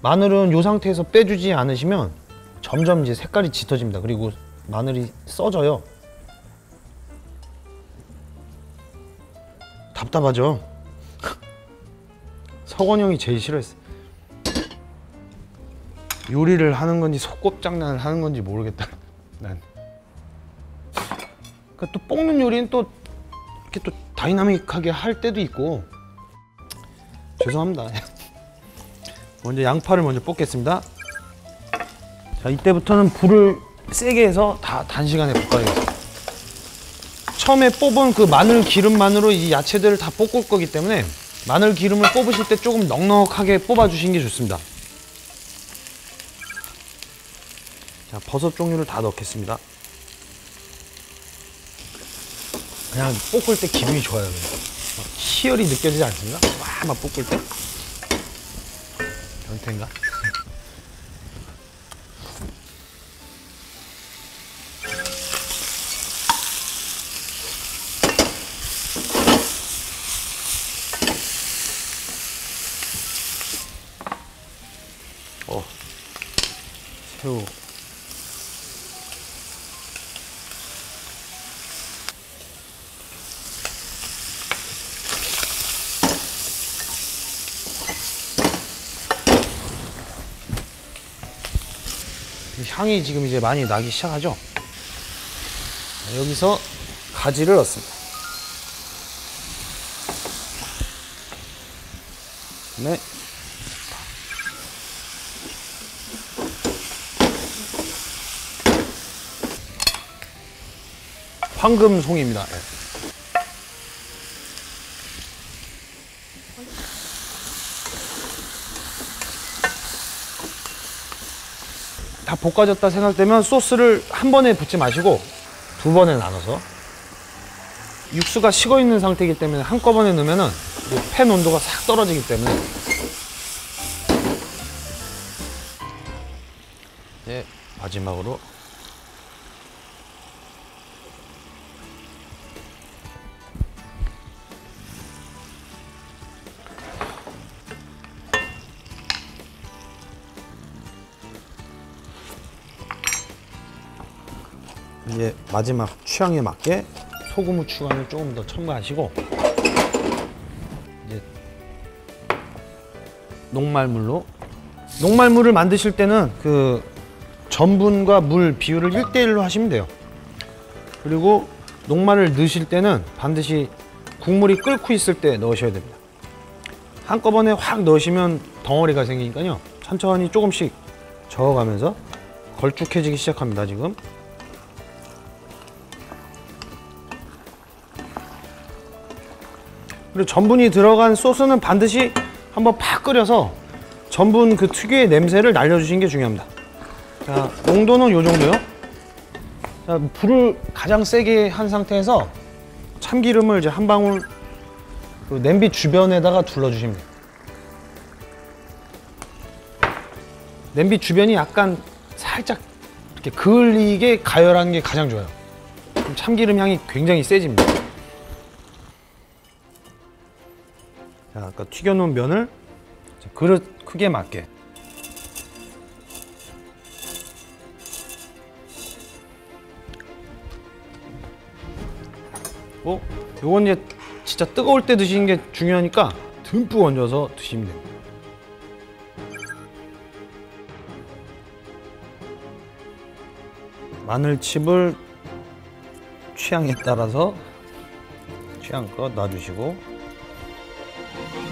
마늘은 요 상태에서 빼주지 않으시면 점점 이제 색깔이 짙어집니다. 그리고 마늘이 써져요. 답답하죠? 석원 형이 제일 싫어했어. 요리를 하는 건지 속곱장난을 하는 건지 모르겠다. 난. 그러니까 또 볶는 요리는 또 이렇게 또 다이나믹하게 할 때도 있고. 죄송합니다. 먼저 양파를 먼저 볶겠습니다. 자, 이때부터는 불을 세게 해서 다 단시간에 볶아야겠어요. 처음에 뽑은 그 마늘 기름만으로 이 야채들을 다 볶을 거기 때문에 마늘 기름을 뽑으실 때 조금 넉넉하게 뽑아 주시는 게 좋습니다. 자, 버섯 종류를 다 넣겠습니다. 그냥 볶을 때 기분이 좋아요. 그냥. 막 희열이 느껴지지 않습니까? 막 볶을 때? 변태인가? 새우. 향이 지금 이제 많이 나기 시작하죠? 여기서 가지를 넣습니다. 네. 황금송이입니다. 네. 다 볶아졌다 생각되면 소스를 한 번에 붓지 마시고 두 번에 나눠서, 육수가 식어 있는 상태이기 때문에 한꺼번에 넣으면은 팬 온도가 싹 떨어지기 때문에. 네, 마지막으로 이제 마지막 취향에 맞게 소금 후추간을 조금 더 첨가하시고, 이제 녹말물을 만드실 때는 그 전분과 물 비율을 1대1로 하시면 돼요. 그리고 녹말을 넣으실 때는 반드시 국물이 끓고 있을 때 넣으셔야 됩니다. 한꺼번에 확 넣으시면 덩어리가 생기니까요, 천천히 조금씩 저어가면서 걸쭉해지기 시작합니다. 지금 그리고 전분이 들어간 소스는 반드시 한번 팍 끓여서 전분 그 특유의 냄새를 날려주시는 게 중요합니다. 자, 농도는 요 정도요. 자, 불을 가장 세게 한 상태에서 참기름을 이제 한 방울 그 냄비 주변에다가 둘러주시면 돼요. 냄비 주변이 약간 살짝 이렇게 그을리게 가열한 게 가장 좋아요. 그럼 참기름 향이 굉장히 세집니다. 자, 아까 튀겨놓은 면을 그릇 크기에 맞게 요건 이제 진짜 뜨거울 때 드시는 게 중요하니까 듬뿍 얹어서 드시면 됩니다. 마늘칩을 취향에 따라서 취향껏 놔주시고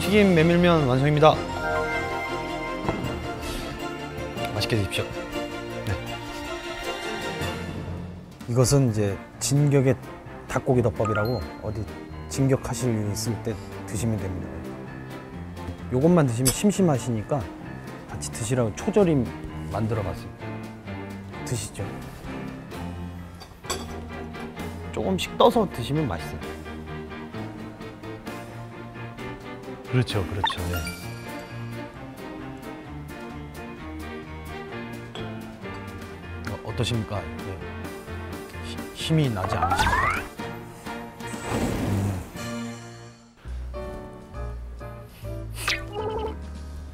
튀김 메밀면 완성입니다. 맛있게 드십시오. 네. 이것은 이제 진격의 닭고기 덮밥이라고 어디 진격하실 일 있을 때 드시면 됩니다. 요것만 드시면 심심하시니까 같이 드시라고 초절임 만들어 봤어요. 드시죠. 조금씩 떠서 드시면 맛있어요. 그렇죠, 그렇죠. 네. 어떠십니까? 네. 힘이 나지 않으십니까?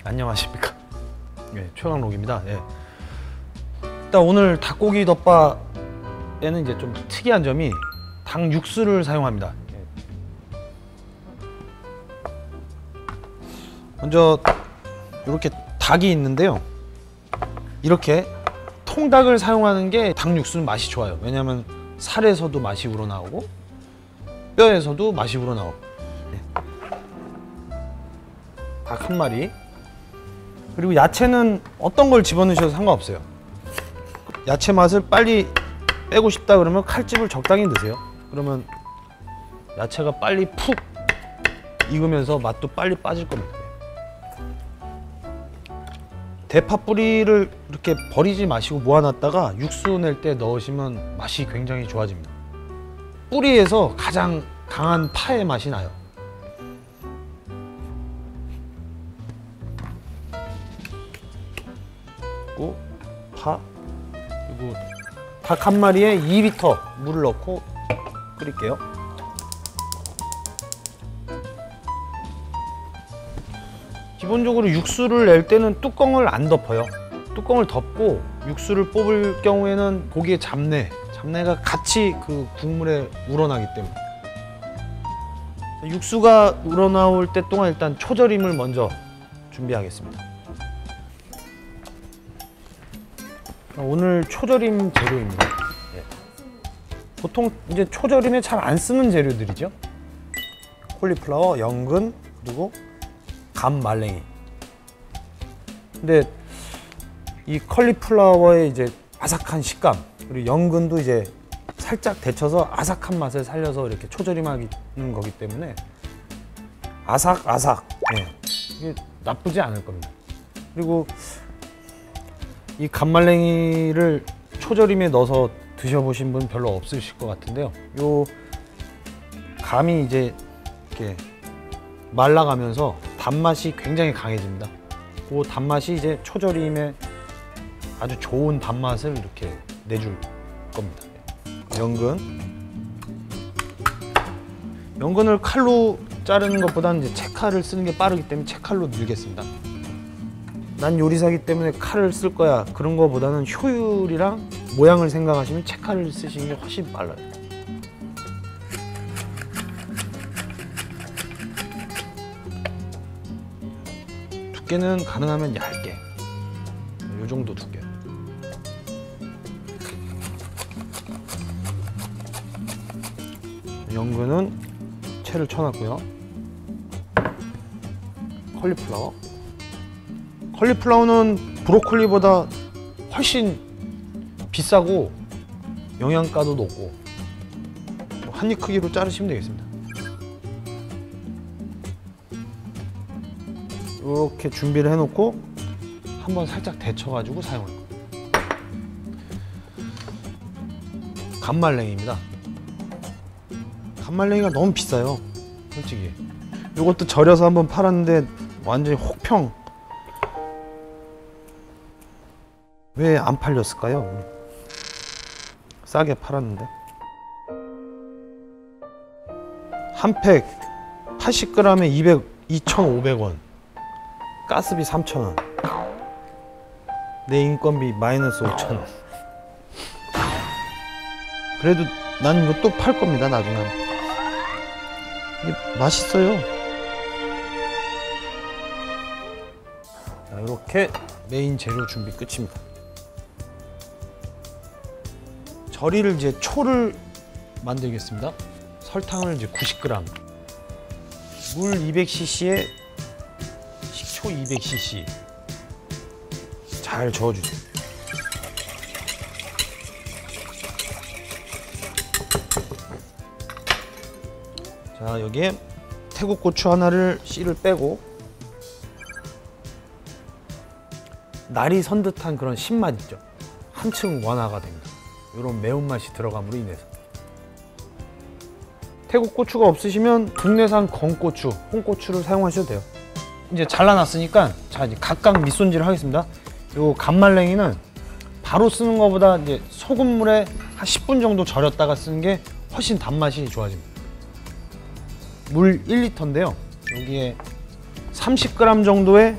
안녕하십니까? 네, 최강록입니다. 네. 일단 오늘 닭고기 덮밥에는 이제 좀 특이한 점이 닭 육수를 사용합니다. 먼저 이렇게 닭이 있는데요, 이렇게 통닭을 사용하는 게 닭 육수는 맛이 좋아요. 왜냐하면 살에서도 맛이 우러나오고 뼈에서도 맛이 우러나오고. 닭 한 마리. 그리고 야채는 어떤 걸 집어넣으셔도 상관없어요. 야채 맛을 빨리 빼고 싶다 그러면 칼집을 적당히 넣으세요. 그러면 야채가 빨리 푹 익으면서 맛도 빨리 빠질 겁니다. 대파 뿌리를 이렇게 버리지 마시고 모아놨다가 육수 낼 때 넣으시면 맛이 굉장히 좋아집니다. 뿌리에서 가장 강한 파의 맛이 나요. 그리고 파, 그리고 닭 한 마리에 2리터 물을 넣고 끓일게요. 기본적으로 육수를 낼 때는 뚜껑을 안 덮어요. 뚜껑을 덮고 육수를 뽑을 경우에는 고기의 잡내가 같이 그 국물에 우러나기 때문에. 육수가 우러나올 때 동안 일단 초절임을 먼저 준비하겠습니다. 오늘 초절임 재료입니다. 예. 보통 이제 초절임에 잘 안 쓰는 재료들이죠. 콜리플라워, 연근, 그리고 감말랭이. 근데 이 컬리플라워의 이제 아삭한 식감, 그리고 연근도 이제 살짝 데쳐서 아삭한 맛을 살려서 이렇게 초절임하는 거기 때문에 아삭아삭, 예. 이게 나쁘지 않을 겁니다. 그리고 이 감말랭이를 초절임에 넣어서 드셔보신 분 별로 없으실 것 같은데요. 요 감이 이제 이렇게 말라가면서 단맛이 굉장히 강해집니다. 그 단맛이 이제 초절임에 아주 좋은 단맛을 이렇게 내줄 겁니다. 연근을 칼로 자르는 것보다는 이제 채칼을 쓰는 게 빠르기 때문에 채칼로 밀겠습니다. 난 요리사기 때문에 칼을 쓸 거야, 그런 거보다는 효율이랑 모양을 생각하시면 채칼을 쓰시는 게 훨씬 빨라요. 두께는 가능하면 얇게, 이 정도 두께. 연근은 채를 쳐놨고요. 컬리플라워는 브로콜리보다 훨씬 비싸고 영양가도 높고 한 입 크기로 자르시면 되겠습니다. 이렇게 준비를 해놓고 한번 살짝 데쳐가지고 사용할 거예요. 감말랭이입니다. 감말랭이가 너무 비싸요, 솔직히. 이것도 절여서 한번 팔았는데 완전히 혹평. 왜 안 팔렸을까요? 싸게 팔았는데. 한 팩 80g에 2,500원. 가스비 3,000원. 내 인건비 마이너스 5,000원. 그래도 난 이거 또 팔 겁니다, 나중에. 이게 맛있어요. 자, 이렇게 메인 재료 준비 끝입니다. 절이를 이제 초를 만들겠습니다. 설탕을 이제 90g, 물 200cc에 식초 200cc 잘 저어주세요. 자, 여기에 태국고추 하나를 씨를 빼고 날이 선 듯한 그런 신맛 있죠. 한층 완화가 됩니다. 이런 매운맛이 들어감으로 인해서. 태국고추가 없으시면 국내산 건고추, 홍고추를 사용하셔도 돼요. 이제 잘라놨으니까 자, 이제 각각 밑손질을 하겠습니다. 요 감말랭이는 바로 쓰는 것보다 이제 소금물에 한 10분 정도 절였다가 쓰는 게 훨씬 단맛이 좋아집니다. 물 1리터인데요. 여기에 30g 정도의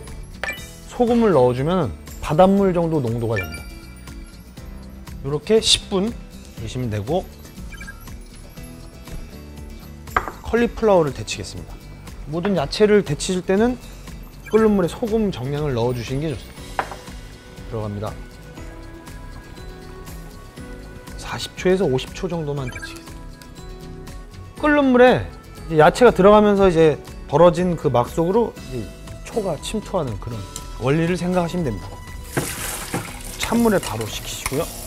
소금을 넣어주면 바닷물 정도 농도가 됩니다. 이렇게 10분 두시면 되고, 컬리플라워를 데치겠습니다. 모든 야채를 데치실 때는 끓는 물에 소금 정량을 넣어주시는 게 좋습니다. 들어갑니다. 40초에서 50초 정도만 데치겠습니다. 끓는 물에 야채가 들어가면서 이제 벌어진 그 막 속으로 이제 초가 침투하는 그런 원리를 생각하시면 됩니다. 찬물에 바로 식히시고요.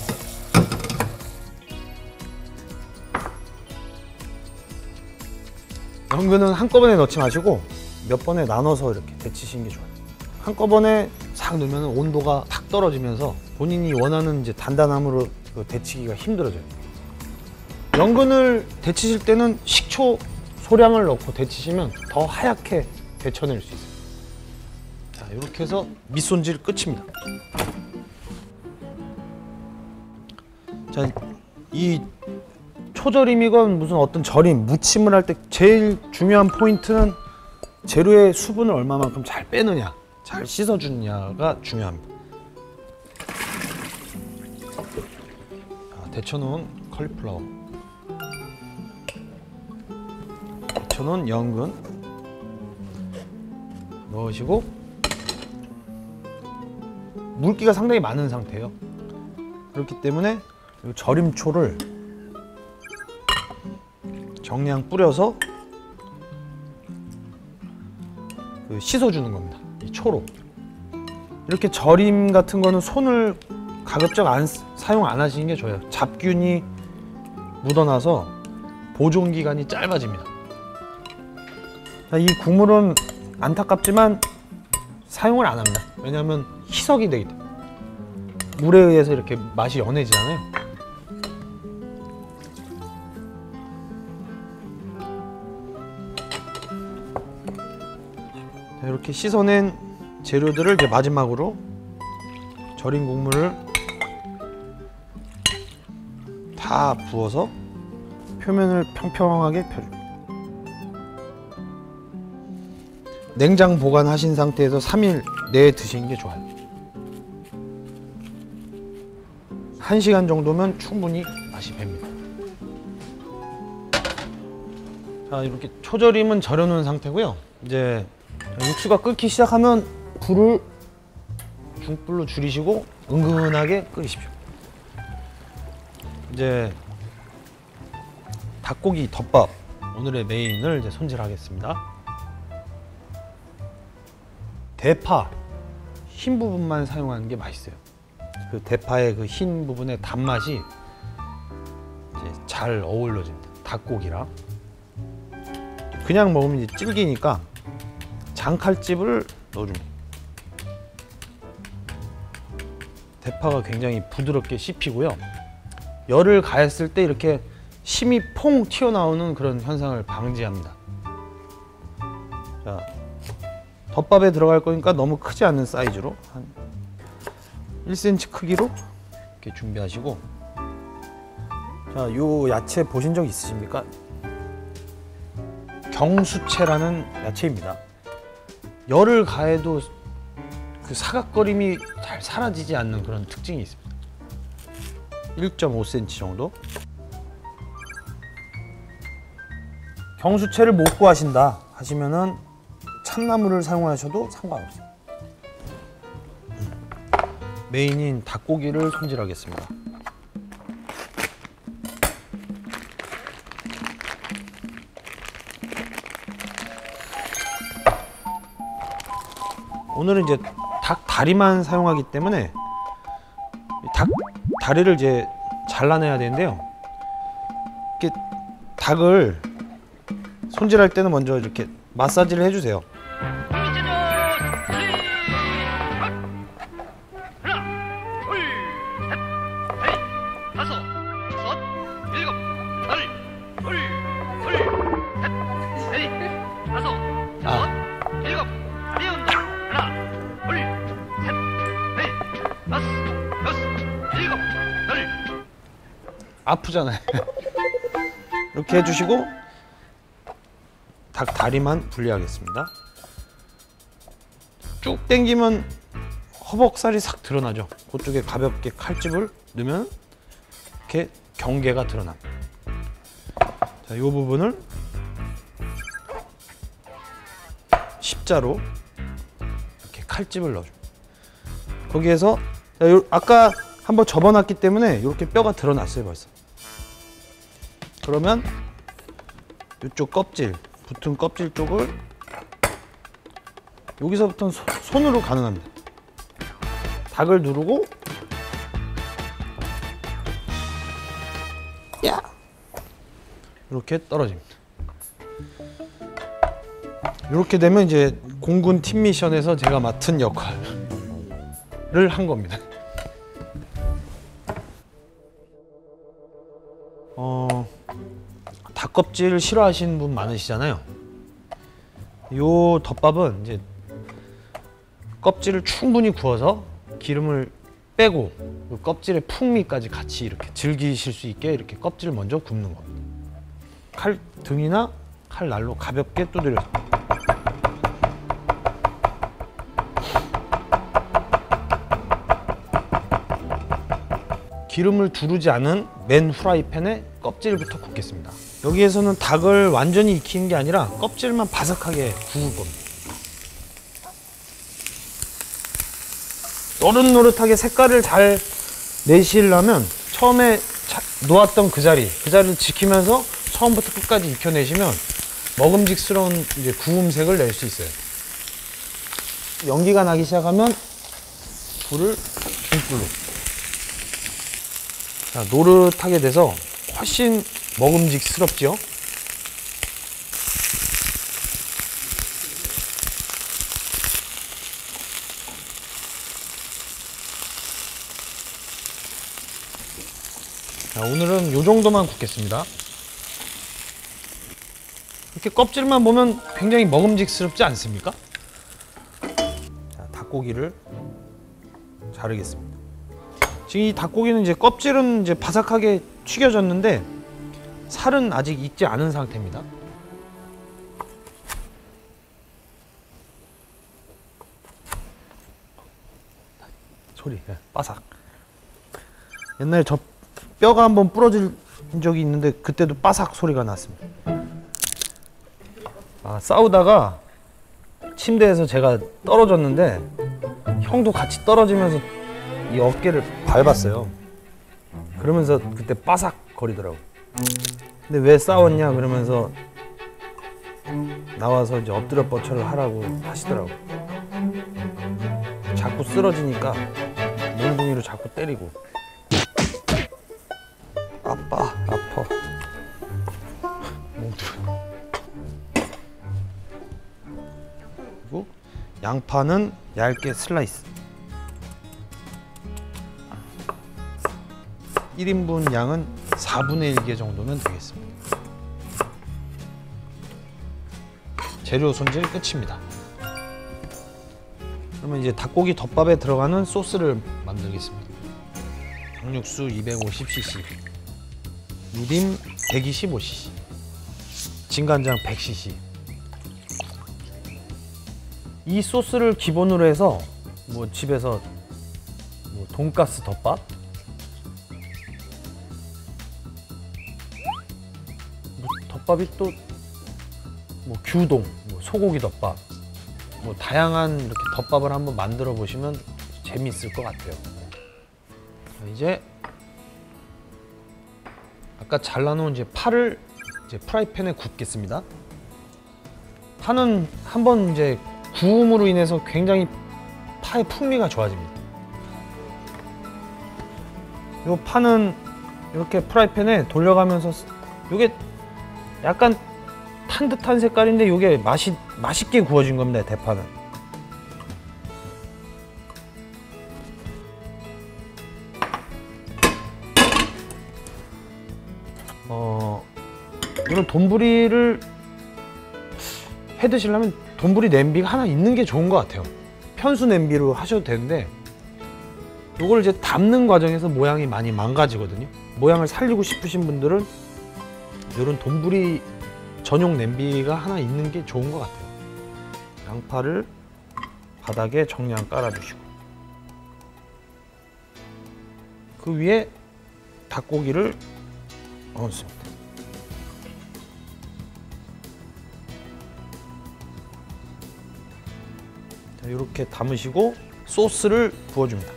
연근은 한꺼번에 넣지 마시고 몇 번에 나눠서 이렇게 데치시는 게 좋아요. 한꺼번에 싹 넣으면 온도가 탁 떨어지면서 본인이 원하는 이제 단단함으로 데치기가 힘들어져요. 연근을 데치실 때는 식초 소량을 넣고 데치시면 더 하얗게 데쳐낼 수 있어요. 자, 이렇게 해서 밑손질 끝입니다. 자, 이 초절임이건 무슨 어떤 절임, 무침을 할 때 제일 중요한 포인트는 재료의 수분을 얼마만큼 잘 빼느냐, 잘 씻어주느냐가 중요합니다. 자, 데쳐놓은 컬리플라워, 데쳐놓은 연근 넣으시고 물기가 상당히 많은 상태예요. 그렇기 때문에 이 절임초를 정량 뿌려서 씻어주는 겁니다. 이 초로. 이렇게 절임 같은 거는 손을 가급적 사용 안 하시는 게 좋아요. 잡균이 묻어나서 보존 기간이 짧아집니다. 이 국물은 안타깝지만 사용을 안 합니다. 왜냐하면 희석이 되기 때문에. 물에 의해서 이렇게 맛이 연해지잖아요. 자, 이렇게 씻어낸 재료들을 이제 마지막으로 절인 국물을 다 부어서 표면을 평평하게 펴줍니다. 냉장 보관하신 상태에서 3일 내에 드시는 게 좋아요. 1시간 정도면 충분히 맛이 뱄니다. 자, 이렇게 초절임은 절여놓은 상태고요. 이제 육수가 끓기 시작하면 불을 중불로 줄이시고 은근하게 끓이십시오. 이제 닭고기 덮밥, 오늘의 메인을 이제 손질하겠습니다. 대파 흰 부분만 사용하는 게 맛있어요. 그 대파의 그 흰 부분의 단맛이 이제 잘 어우러집니다. 닭고기랑. 그냥 먹으면 이제 질기니까 장칼집을 넣어줍니다. 대파가 굉장히 부드럽게 씹히고요. 열을 가했을 때 이렇게 심이 퐁 튀어나오는 그런 현상을 방지합니다. 자, 덮밥에 들어갈 거니까 너무 크지 않은 사이즈로 한 1cm 크기로 이렇게 준비하시고, 자, 요 야채 보신 적 있으십니까? 경수채라는 야채입니다. 열을 가해도 그 사각거림이 잘 사라지지 않는 그런 특징이 있습니다. 1.5cm 정도. 경수채를 못 구하신다 하시면은 참나무를 사용하셔도 상관없어요. 메인인 닭고기를 손질하겠습니다. 오늘은 이제 닭 다리만 사용하기 때문에 닭 다리를 이제 잘라내야 되는데요. 이렇게 닭을 손질할 때는 먼저 이렇게 마사지를 해주세요. 아프잖아요. 이렇게 해주시고 닭 다리만 분리하겠습니다. 쭉 당기면 허벅살이 싹 드러나죠. 그쪽에 가볍게 칼집을 넣으면 이렇게 경계가 드러납니다. 자, 이 부분을 십자로 이렇게 칼집을 넣어줍니다. 거기에서 아까 한번 접어놨기 때문에 이렇게 뼈가 드러났어요 벌써. 그러면 이쪽 껍질, 붙은 껍질 쪽을 여기서부터는 손으로 가능합니다. 닭을 누르고 야! 이렇게 떨어집니다. 이렇게 되면 이제 공군 팀 미션에서 제가 맡은 역할을 한 겁니다. 닭껍질 싫어하시는 분 많으시잖아요. 요 덮밥은 이제 껍질을 충분히 구워서 기름을 빼고 그 껍질의 풍미까지 같이 이렇게 즐기실 수 있게 이렇게 껍질을 먼저 굽는 겁니다. 칼 등이나 칼 날로 가볍게 두드려서 기름을 두르지 않은 맨 후라이팬에 껍질부터 굽겠습니다. 여기에서는 닭을 완전히 익히는 게 아니라 껍질만 바삭하게 구울 겁니다. 노릇노릇하게 색깔을 잘 내시려면 처음에 놓았던 그 자리를 지키면서 처음부터 끝까지 익혀내시면 먹음직스러운 이제 구움색을 낼 수 있어요. 연기가 나기 시작하면 불을 중불로. 자, 노릇하게 돼서 훨씬 먹음직스럽죠. 자, 오늘은 요 정도만 굽겠습니다. 이렇게 껍질만 보면 굉장히 먹음직스럽지 않습니까? 자, 닭고기를 자르겠습니다. 지금 이 닭고기는 이제 껍질은 이제 바삭하게 튀겨졌는데 살은 아직 익지 않은 상태입니다. 소리, 바삭. 옛날에 저 뼈가 한번 부러진 적이 있는데 그때도 바삭 소리가 났습니다. 아, 싸우다가 침대에서 제가 떨어졌는데 형도 같이 떨어지면서 이 어깨를 밟았어요. 그러면서 그때 바삭 거리더라고. 근데 왜 싸웠냐 그러면서 나와서 이제 엎드려 뻗쳐를 하라고 하시더라고. 자꾸 쓰러지니까 몽둥이로 자꾸 때리고. 아빠 아파. 몽둥이. 그리고 양파는 얇게 슬라이스. 1인분 양은 4분의 1개 정도면 되겠습니다. 재료 손질 끝입니다. 그러면 이제 닭고기 덮밥에 들어가는 소스를 만들겠습니다. 정육수 250cc, 미림 125cc, 진간장 100cc. 이 소스를 기본으로 해서 뭐 집에서 뭐 돈가스 덮밥, 덮밥이 또 뭐 규동, 뭐 소고기 덮밥, 뭐 다양한 이렇게 덮밥을 한번 만들어 보시면 재미있을 것 같아요. 이제 아까 잘라놓은 이제 파를 이제 프라이팬에 굽겠습니다. 파는 한번 이제 구움으로 인해서 굉장히 파의 풍미가 좋아집니다. 이 파는 이렇게 프라이팬에 돌려가면서 이게 약간 탄 듯한 색깔인데 이게 맛있게 구워진 겁니다. 대파는. 이런 돈부리를 해 드시려면 돈부리 냄비가 하나 있는 게 좋은 것 같아요. 편수 냄비로 하셔도 되는데 이걸 이제 담는 과정에서 모양이 많이 망가지거든요. 모양을 살리고 싶으신 분들은 이런 돈부리 전용 냄비가 하나 있는 게 좋은 것 같아요. 양파를 바닥에 정량 깔아주시고 그 위에 닭고기를 얹습니다. 자, 이렇게 담으시고 소스를 부어줍니다.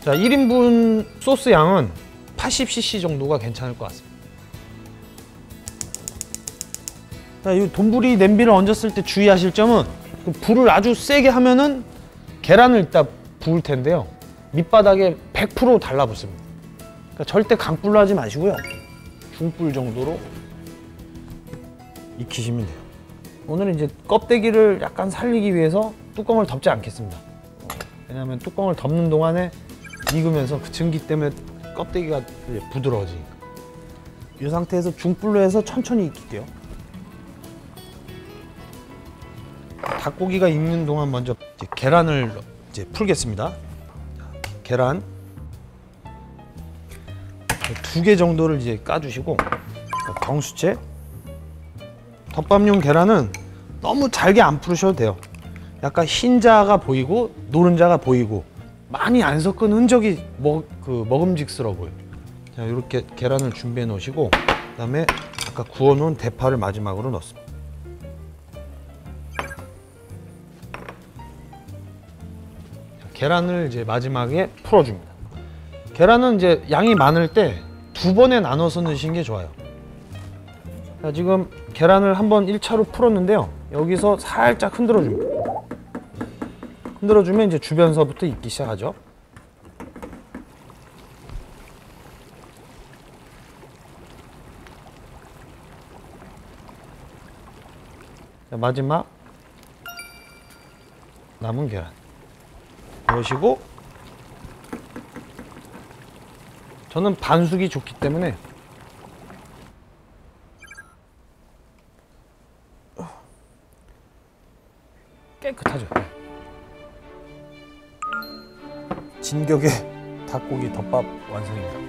자, 1인분 소스 양은 80cc 정도가 괜찮을 것 같습니다. 자, 이 돈부리 냄비를 얹었을 때 주의하실 점은 그 불을 아주 세게 하면은 계란을 이따 부을 텐데요. 밑바닥에 100% 달라붙습니다. 그러니까 절대 강불로 하지 마시고요. 중불 정도로 익히시면 돼요. 오늘은 이제 껍데기를 약간 살리기 위해서 뚜껑을 덮지 않겠습니다. 왜냐하면 뚜껑을 덮는 동안에 익으면서 그 증기 때문에 껍데기가 부드러워지니까. 이 상태에서 중불로 해서 천천히 익힐게요. 닭고기가 익는 동안 먼저 이제 계란을 이제 풀겠습니다. 계란 2개 정도를 이제 까주시고, 경수채. 덮밥용 계란은 너무 잘게 안 풀으셔도 돼요. 약간 흰자가 보이고 노른자가 보이고 많이 안 섞은 흔적이 먹음직스러워 보여요. 자, 이렇게 계란을 준비해 놓으시고, 그다음에 아까 구워 놓은 대파를 마지막으로 넣습니다. 계란을 이제 마지막에 풀어줍니다. 계란은 이제 양이 많을 때 2번에 나눠서 넣으시는 게 좋아요. 자, 지금 계란을 한번 1차로 풀었는데요. 여기서 살짝 흔들어줍니다. 흔들어주면 이제 주변서부터 익기 시작하죠. 자, 마지막 남은 계란 넣으시고, 저는 반숙이 좋기 때문에 깨끗하죠. 진격의 닭고기 덮밥 완성입니다.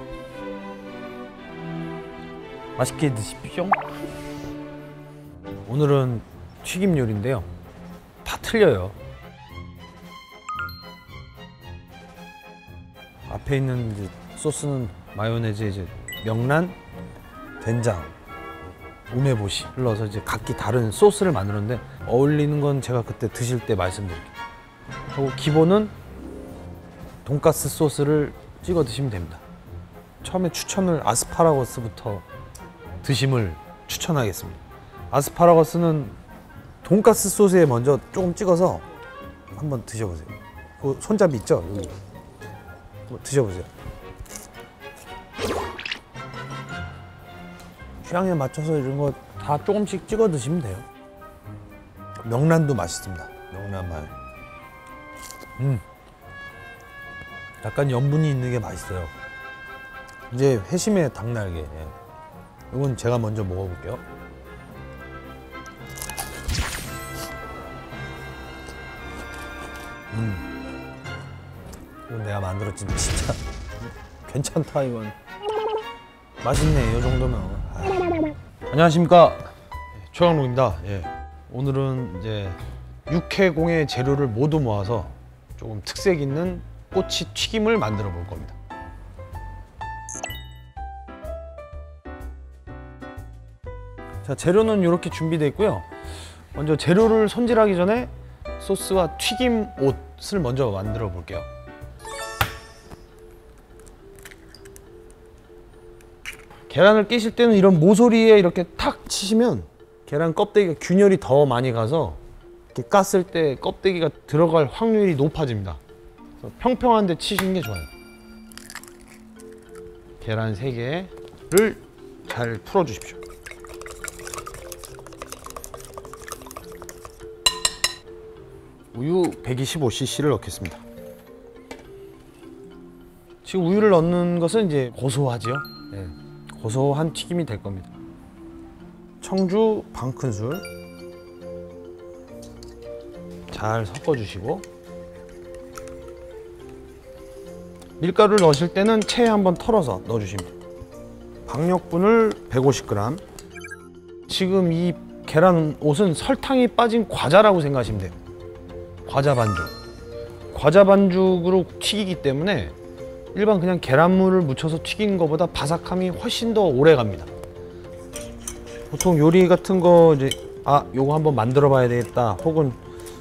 맛있게 드십시오. 오늘은 튀김 요리인데요. 다 틀려요. 앞에 있는 이제 소스는 마요네즈, 이제 명란, 된장, 우메보시 흘러서 이제 각기 다른 소스를 만들었는데, 어울리는 건 제가 그때 드실 때 말씀드릴게요. 그리고 기본은 돈가스 소스를 찍어 드시면 됩니다. 처음에 추천을 아스파라거스부터 드심을 추천하겠습니다. 아스파라거스는 돈가스 소스에 먼저 조금 찍어서 한번 드셔보세요. 그 손잡이 있죠? 여기. 드셔보세요. 취향에 맞춰서 이런 거 다 조금씩 찍어 드시면 돼요. 명란도 맛있습니다. 명란 마요. 약간 염분이 있는 게 맛있어요. 이제 회심의 닭날개. 이건 제가 먼저 먹어볼게요. 이건 내가 만들었지 진짜. 괜찮다 이건. 맛있네 이 정도면. 안녕하십니까, 최강록입니다. 예. 오늘은 이제 육해공의 재료를 모두 모아서 조금 특색 있는 꼬치 튀김을 만들어 볼 겁니다. 자, 재료는 이렇게 준비되어 있고요. 먼저 재료를 손질하기 전에 소스와 튀김 옷을 먼저 만들어 볼게요. 계란을 끼실 때는 이런 모서리에 이렇게 탁 치시면 계란 껍데기가 균열이 더 많이 가서 이렇게 깠을 때 껍데기가 들어갈 확률이 높아집니다. 그래서 평평한 데 치시는 게 좋아요. 계란 3개를 잘 풀어 주십시오. 우유 125cc를 넣겠습니다. 지금 우유를 넣는 것은 이제 고소하죠. 네. 고소한 튀김이 될 겁니다. 청주 반 큰술 잘 섞어주시고, 밀가루를 넣으실 때는 체에 한번 털어서 넣어주십니다. 박력분을 150g. 지금 이 계란 옷은 설탕이 빠진 과자라고 생각하시면 돼요. 과자 반죽. 과자 반죽으로 튀기기 때문에 일반 그냥 계란물을 묻혀서 튀긴 것보다 바삭함이 훨씬 더 오래 갑니다. 보통 요리 같은 거 이제 요거 한번 만들어 봐야 되겠다, 혹은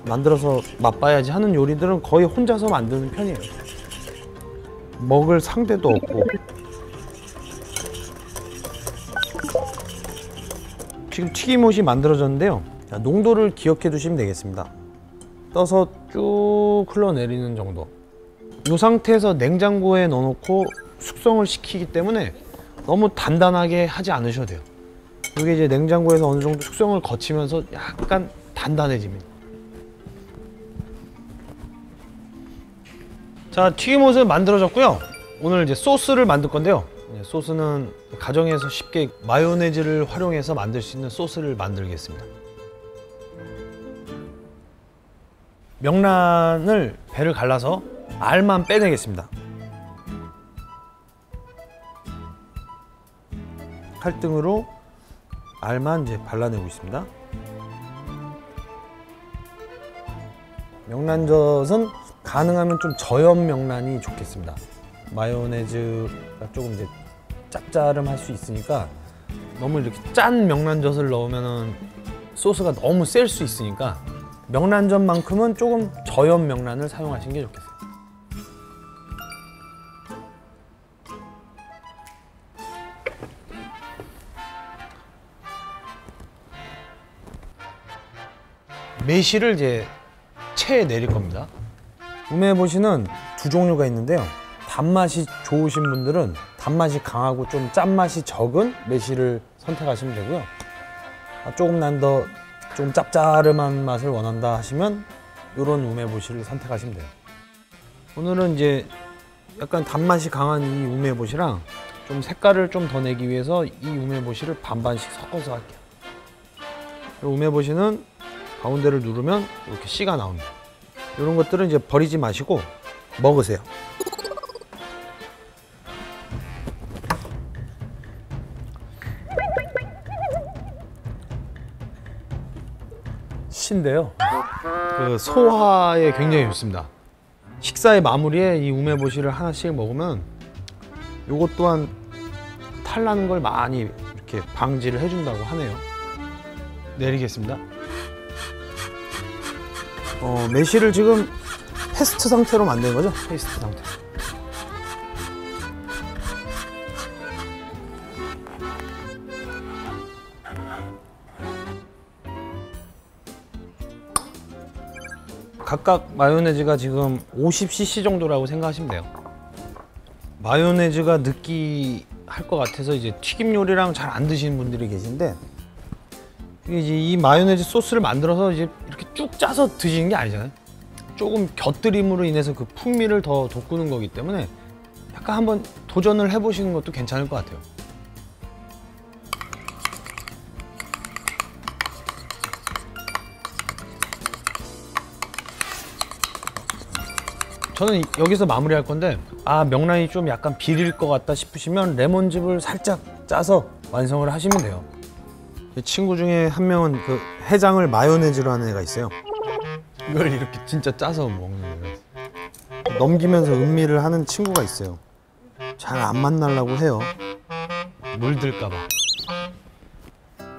만들어서 맛봐야지 하는 요리들은 거의 혼자서 만드는 편이에요. 먹을 상대도 없고. 지금 튀김옷이 만들어졌는데요. 자, 농도를 기억해 두시면 되겠습니다. 떠서 쭉 흘러내리는 정도. 이 상태에서 냉장고에 넣어놓고 숙성을 시키기 때문에 너무 단단하게 하지 않으셔도 돼요. 이게 이제 냉장고에서 어느 정도 숙성을 거치면서 약간 단단해집니다. 자, 튀김옷은 만들어졌고요. 오늘 이제 소스를 만들 건데요. 소스는 가정에서 쉽게 마요네즈를 활용해서 만들 수 있는 소스를 만들겠습니다. 명란을 배를 갈라서 알만 빼내겠습니다. 칼등으로 알만 이제 발라내고 있습니다. 명란젓은 가능하면 좀 저염 명란이 좋겠습니다. 마요네즈가 조금 이제 짭짤할 수 있으니까 너무 이렇게 짠 명란젓을 넣으면은 소스가 너무 셀 수 있으니까 명란젓만큼은 조금 저염 명란을 사용하시는 게 좋겠어요. 매실을 이제 체에 내릴 겁니다. 우메보시는 두 종류가 있는데요. 단맛이 좋으신 분들은 단맛이 강하고 좀 짠맛이 적은 매실을 선택하시면 되고요. 조금 난 더 좀 짭짤한 맛을 원한다 하시면 이런 우메보시를 선택하시면 돼요. 오늘은 이제 약간 단맛이 강한 이 우메보시랑 좀 색깔을 좀 더 내기 위해서 이 우메보시를 반반씩 섞어서 할게요. 우메보시는 가운데를 누르면 이렇게 씨가 나옵니다. 이런 것들은 이제 버리지 마시고 먹으세요. 씨인데요. 그 소화에 굉장히 좋습니다. 식사의 마무리에 이 우메보시를 하나씩 먹으면 요것 또한 탈나는 걸 많이 이렇게 방지를 해준다고 하네요. 내리겠습니다. 매실을 지금 페스트 상태로 만든 거죠? 페스트 상태. 각각 마요네즈가 지금 50cc 정도라고 생각하시면 돼요. 마요네즈가 느끼할 것 같아서 이제 튀김 요리랑 잘 안 드시는 분들이 계신데 이제 이 마요네즈 소스를 만들어서 이제 이렇게 쭉 짜서 드시는 게 아니잖아요. 조금 곁들임으로 인해서 그 풍미를 더 돋구는 거기 때문에 약간 한번 도전을 해보시는 것도 괜찮을 것 같아요. 저는 여기서 마무리할 건데 명란이 좀 약간 비릴 것 같다 싶으시면 레몬즙을 살짝 짜서 완성을 하시면 돼요. 제 친구 중에 한 명은 그 해장을 마요네즈로 하는 애가 있어요. 이걸 이렇게 진짜 짜서 먹는 거예요. 넘기면서 음미를 하는 친구가 있어요. 잘 안 만나려고 해요. 물들까 봐.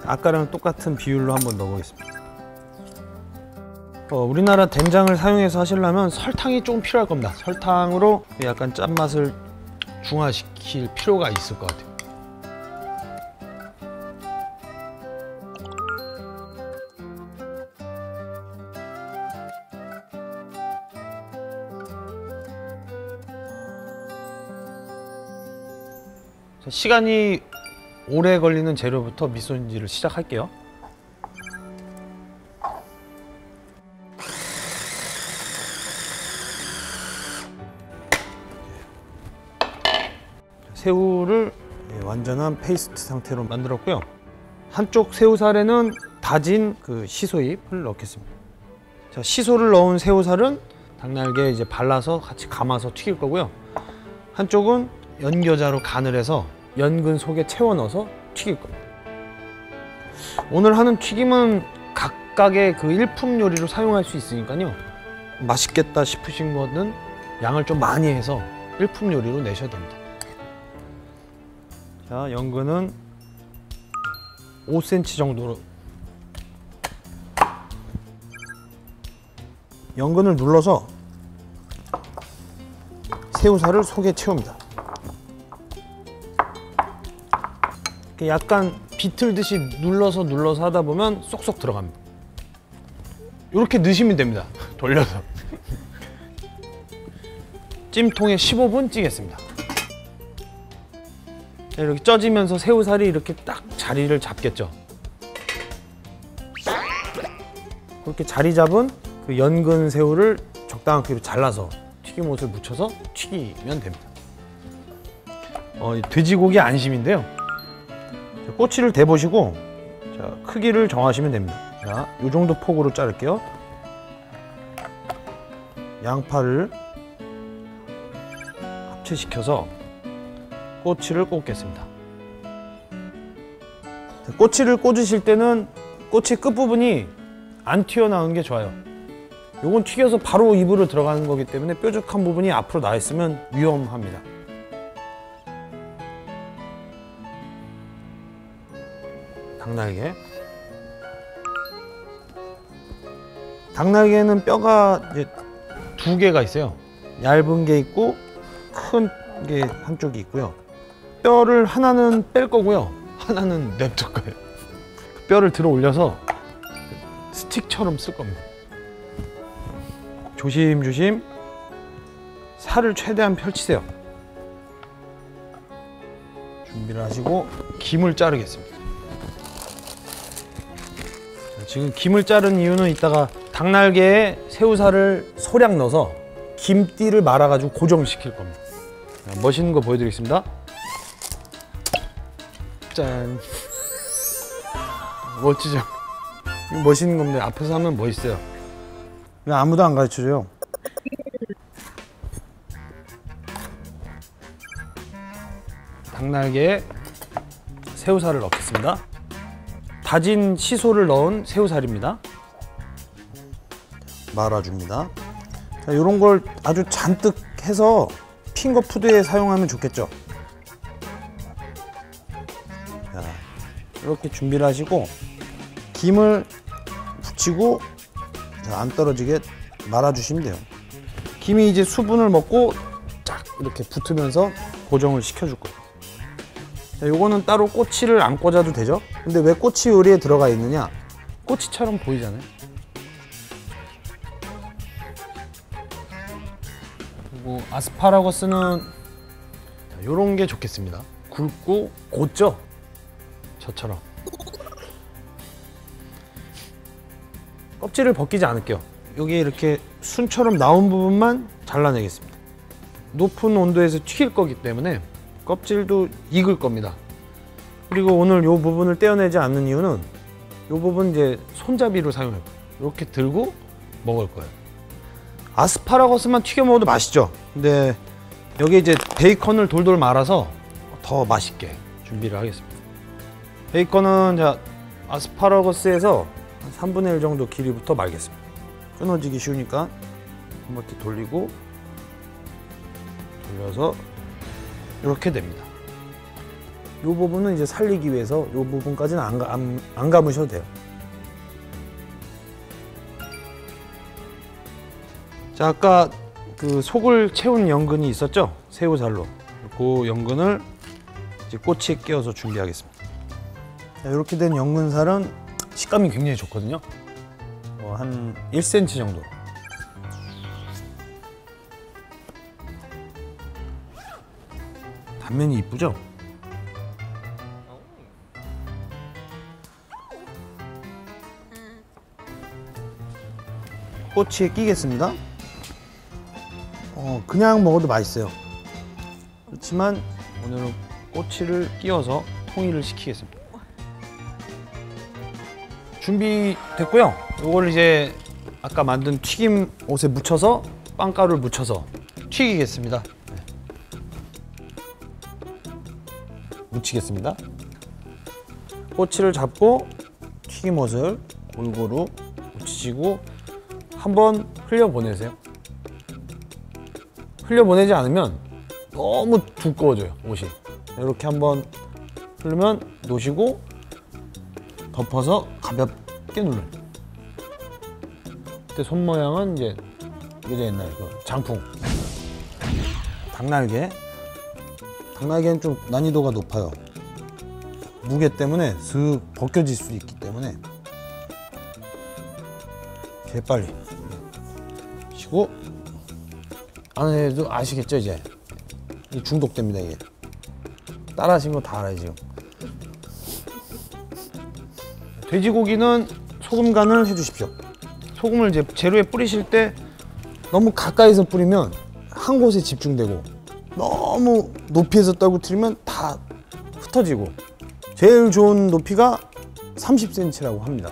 아까랑 똑같은 비율로 한번 넣어보겠습니다. 우리나라 된장을 사용해서 하시려면 설탕이 좀 필요할 겁니다. 설탕으로 약간 짠맛을 중화시킬 필요가 있을 것 같아요. 시간이 오래 걸리는 재료부터 미소인지를 시작할게요. 새우를 완전한 페이스트 상태로 만들었고요. 한쪽 새우살에는 다진 그 시소잎을 넣겠습니다. 자, 시소를 넣은 새우살은 닭날개에 이제 발라서 같이 감아서 튀길 거고요. 한쪽은 연겨자로 간을 해서 연근 속에 채워 넣어서 튀길 겁니다. 오늘 하는 튀김은 각각의 그 일품 요리로 사용할 수 있으니까요. 맛있겠다 싶으신 거는 양을 좀 많이 해서 일품 요리로 내셔야 됩니다. 자, 연근은 5cm 정도로. 연근을 눌러서 새우살을 속에 채웁니다. 약간 비틀듯이 눌러서 하다 보면 쏙쏙 들어갑니다. 이렇게 넣으시면 됩니다. 돌려서. 찜통에 15분 찌겠습니다. 이렇게 쪄지면서 새우살이 이렇게 딱 자리를 잡겠죠. 그렇게 자리 잡은 그 연근 새우를 적당한 크기로 잘라서 튀김옷을 묻혀서 튀기면 됩니다. 돼지고기 안심인데요. 자, 꼬치를 대보시고 자, 크기를 정하시면 됩니다. 자, 이 정도 폭으로 자를게요. 양파를 합체시켜서 꼬치를 꽂겠습니다. 자, 꼬치를 꽂으실 때는 꼬치 끝부분이 안 튀어나오는 게 좋아요. 요건 튀겨서 바로 입으로 들어가는 거기 때문에 뾰족한 부분이 앞으로 나와 있으면 위험합니다. 닭날개. 닭날개는 뼈가 이제 두 개가 있어요. 얇은 게 있고 큰 게 한쪽이 있고요. 뼈를 하나는 뺄 거고요. 하나는 냅둘 거예요. 그 뼈를 들어 올려서 스틱처럼 쓸 겁니다. 조심조심 살을 최대한 펼치세요. 준비를 하시고 김을 자르겠습니다. 자, 지금 김을 자른 이유는 이따가 닭날개에 새우살을 소량 넣어서 김띠를 말아가지고 고정시킬 겁니다. 자, 멋있는 거 보여드리겠습니다. 짠. 멋지죠? 이거 멋있는 겁니다. 앞에서 하면 멋있어요. 이거 아무도 안 가르쳐줘요. 닭날개에 새우살을 넣겠습니다. 다진 시소를 넣은 새우살입니다. 말아줍니다. 자, 이런 걸 아주 잔뜩 해서 핑거푸드에 사용하면 좋겠죠. 자, 이렇게 준비를 하시고 김을 붙이고 자, 안 떨어지게 말아주시면 돼요. 김이 이제 수분을 먹고 쫙 이렇게 붙으면서 고정을 시켜줄 거예요. 자, 요거는 따로 꼬치를 안 꽂아도 되죠. 근데 왜 꼬치 요리에 들어가 있느냐? 꼬치처럼 보이잖아요. 그리고 아스파라거스는 요런 게 좋겠습니다. 굵고 곧죠? 저처럼. 껍질을 벗기지 않을게요. 여기 이렇게 순처럼 나온 부분만 잘라내겠습니다. 높은 온도에서 튀길 거기 때문에 껍질도 익을 겁니다. 그리고 오늘 이 부분을 떼어내지 않는 이유는 이 부분 이제 손잡이로 사용해요. 이렇게 들고 먹을 거예요. 아스파라거스만 튀겨 먹어도 맛있죠. 근데 여기 이제 베이컨을 돌돌 말아서 더 맛있게 준비를 하겠습니다. 베이컨은 자 아스파라거스에서 한 3분의 1 정도 길이부터 말겠습니다. 끊어지기 쉬우니까 한 바퀴 돌리고 돌려서 이렇게 됩니다. 이 부분은 이제 살리기 위해서 이 부분까지는 안 감으셔도 돼요. 자, 아까 그 속을 채운 연근이 있었죠? 새우살로. 그 연근을 이제 꼬치에 끼워서 준비하겠습니다. 자, 이렇게 된 연근살은 식감이 굉장히 좋거든요. 한 1cm 정도. 단면이 이쁘죠? 꼬치에 끼겠습니다. 그냥 먹어도 맛있어요. 그렇지만 오늘은 꼬치를 끼워서 통일을 시키겠습니다. 준비됐고요. 이걸 이제 아까 만든 튀김 옷에 묻혀서 빵가루를 묻혀서 튀기겠습니다. 묻히겠습니다. 꼬치를 잡고 튀김옷을 골고루 묻히시고 한번 흘려보내세요. 흘려보내지 않으면 너무 두꺼워져요, 옷이. 이렇게 한번 흐르면 놓으시고 덮어서 가볍게 눌러요. 그때 손 모양은 이제 이게 옛날 그 장풍. 닭날개. 닭날개는 좀 난이도가 높아요. 무게 때문에 슥 벗겨질 수 있기 때문에 개빨리 쉬고 안에도 아시겠죠 이제 중독됩니다. 이게 따라 하신 거 다 알아요 지금. 돼지고기는 소금 간을 해주십시오. 소금을 이제 재료에 뿌리실 때 너무 가까이서 뿌리면 한 곳에 집중되고 너무 높이에서 떨구트리면 다 흩어지고 제일 좋은 높이가 30cm라고 합니다.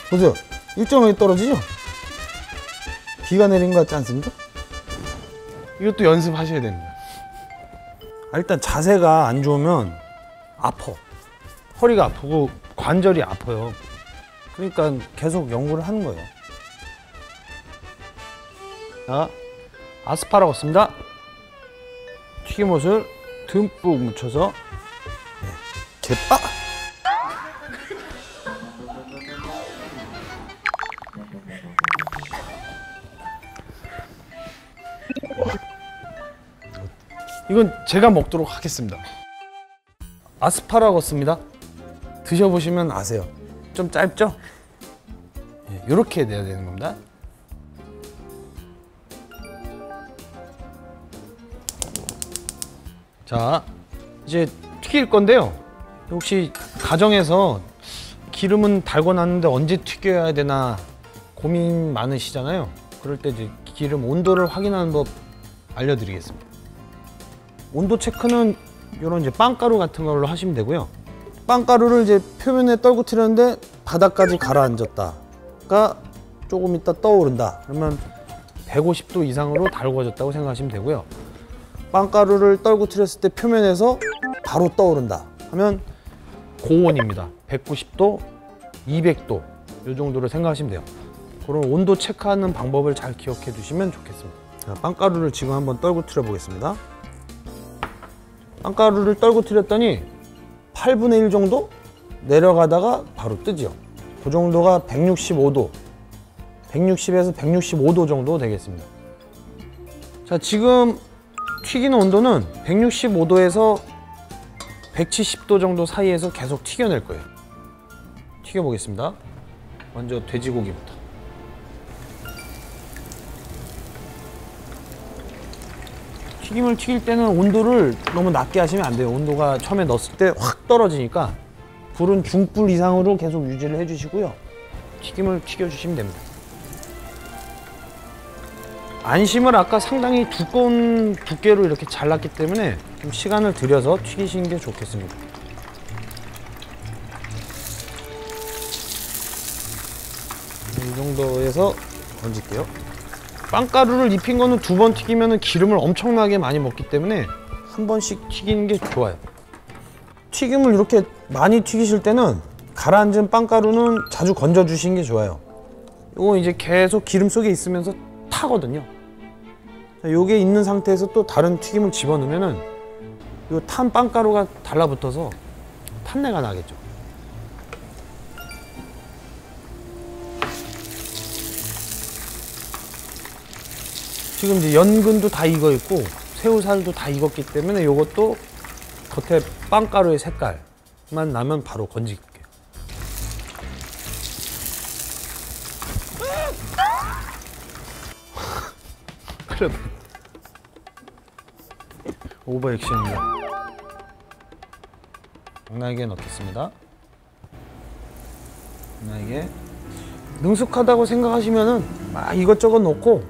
보세요. 일정하게 떨어지죠? 비가 내린 것 같지 않습니까? 이것도 연습하셔야 됩니다. 일단 자세가 안 좋으면 아파. 허리가 아프고 관절이 아파요. 그러니까 계속 연구를 하는 거예요. 자, 아스파라거스입니다. 튀김옷을 듬뿍 묻혀서 개빠! 이건 제가 먹도록 하겠습니다. 아스파라거스입니다. 드셔보시면 아세요. 좀 짧죠? 이렇게 내야 되는 겁니다. 자, 이제 튀길 건데요. 혹시 가정에서 기름은 달궈 놨는데 언제 튀겨야 되나 고민 많으시잖아요. 그럴 때 이제 기름 온도를 확인하는 법 알려드리겠습니다. 온도 체크는 이런 이제 빵가루 같은 걸로 하시면 되고요. 빵가루를 이제 표면에 떨구트렸는데 바닥까지 가라앉았다가 조금 있다 떠오른다. 그러면 150도 이상으로 달궈졌다고 생각하시면 되고요. 빵가루를 떨구트렸을 때 표면에서 바로 떠오른다 하면 고온입니다. 190도, 200도 이 정도로 생각하시면 돼요. 그런 온도 체크하는 방법을 잘 기억해 두시면 좋겠습니다. 자, 빵가루를 지금 한번 떨구트려 보겠습니다. 빵가루를 떨구트렸더니 8분의 1 정도 내려가다가 바로 뜨죠. 그 정도가 165도, 160에서 165도 정도 되겠습니다. 자, 지금 튀기는 온도는 165도에서 170도 정도 사이에서 계속 튀겨낼 거예요. 튀겨보겠습니다. 먼저 돼지고기부터. 튀김을 튀길 때는 온도를 너무 낮게 하시면 안 돼요. 온도가 처음에 넣었을 때 확 떨어지니까 불은 중불 이상으로 계속 유지를 해주시고요. 튀김을 튀겨주시면 됩니다. 안심을 아까 상당히 두꺼운 두께로 이렇게 잘랐기 때문에 좀 시간을 들여서 튀기시는 게 좋겠습니다. 이 정도에서 얹을게요. 빵가루를 입힌 거는 2번 튀기면 기름을 엄청나게 많이 먹기 때문에 한 번씩 튀기는 게 좋아요. 튀김을 이렇게 많이 튀기실 때는 가라앉은 빵가루는 자주 건져 주시는 게 좋아요. 이거 이제 계속 기름 속에 있으면서 타거든요. 요게 있는 상태에서 또 다른 튀김을 집어넣으면은 요 탄 빵가루가 달라붙어서 탄내가 나겠죠. 지금 이제 연근도 다 익어 있고 새우살도 다 익었기 때문에 요것도 겉에 빵가루의 색깔만 나면 바로 건질게요. 그래도 오버 액션입니다. 장날개 넣겠습니다. 장날개 능숙하다고 생각하시면은 막 이것저것 넣고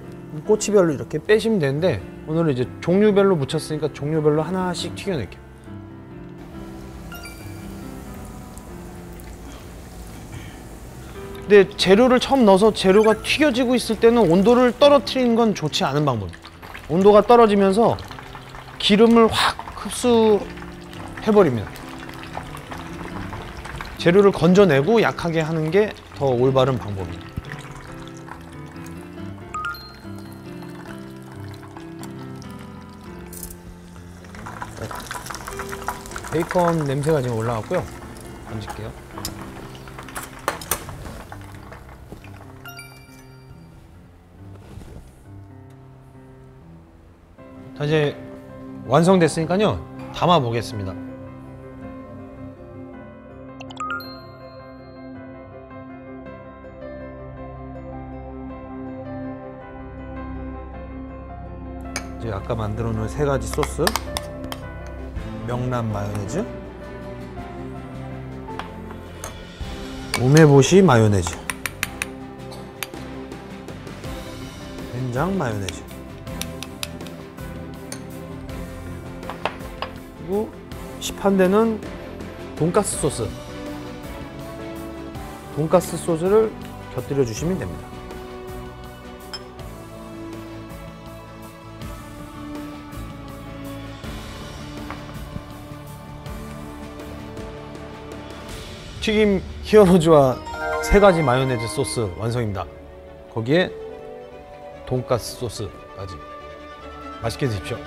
꼬치별로 이렇게 빼시면 되는데 오늘은 이제 종류별로 묻혔으니까 종류별로 하나씩 튀겨낼게요. 근데 재료를 처음 넣어서 재료가 튀겨지고 있을 때는 온도를 떨어뜨리는 건 좋지 않은 방법입니다. 온도가 떨어지면서 기름을 확 흡수해버립니다. 재료를 건져내고 약하게 하는 게 더 올바른 방법입니다. 베이컨 냄새가 지금 올라왔고요. 얹을게요. 자, 이제 완성됐으니까요. 담아 보겠습니다. 이제 아까 만들어 놓은 3가지 소스, 명란 마요네즈, 우메보시 마요네즈, 간장 마요네즈. 그리고 시판되는 돈가스 소스. 돈가스 소스를 곁들여 주시면 됩니다. 튀김 히어로즈와 3가지 마요네즈 소스 완성입니다. 거기에 돈가스 소스까지 맛있게 드십시오.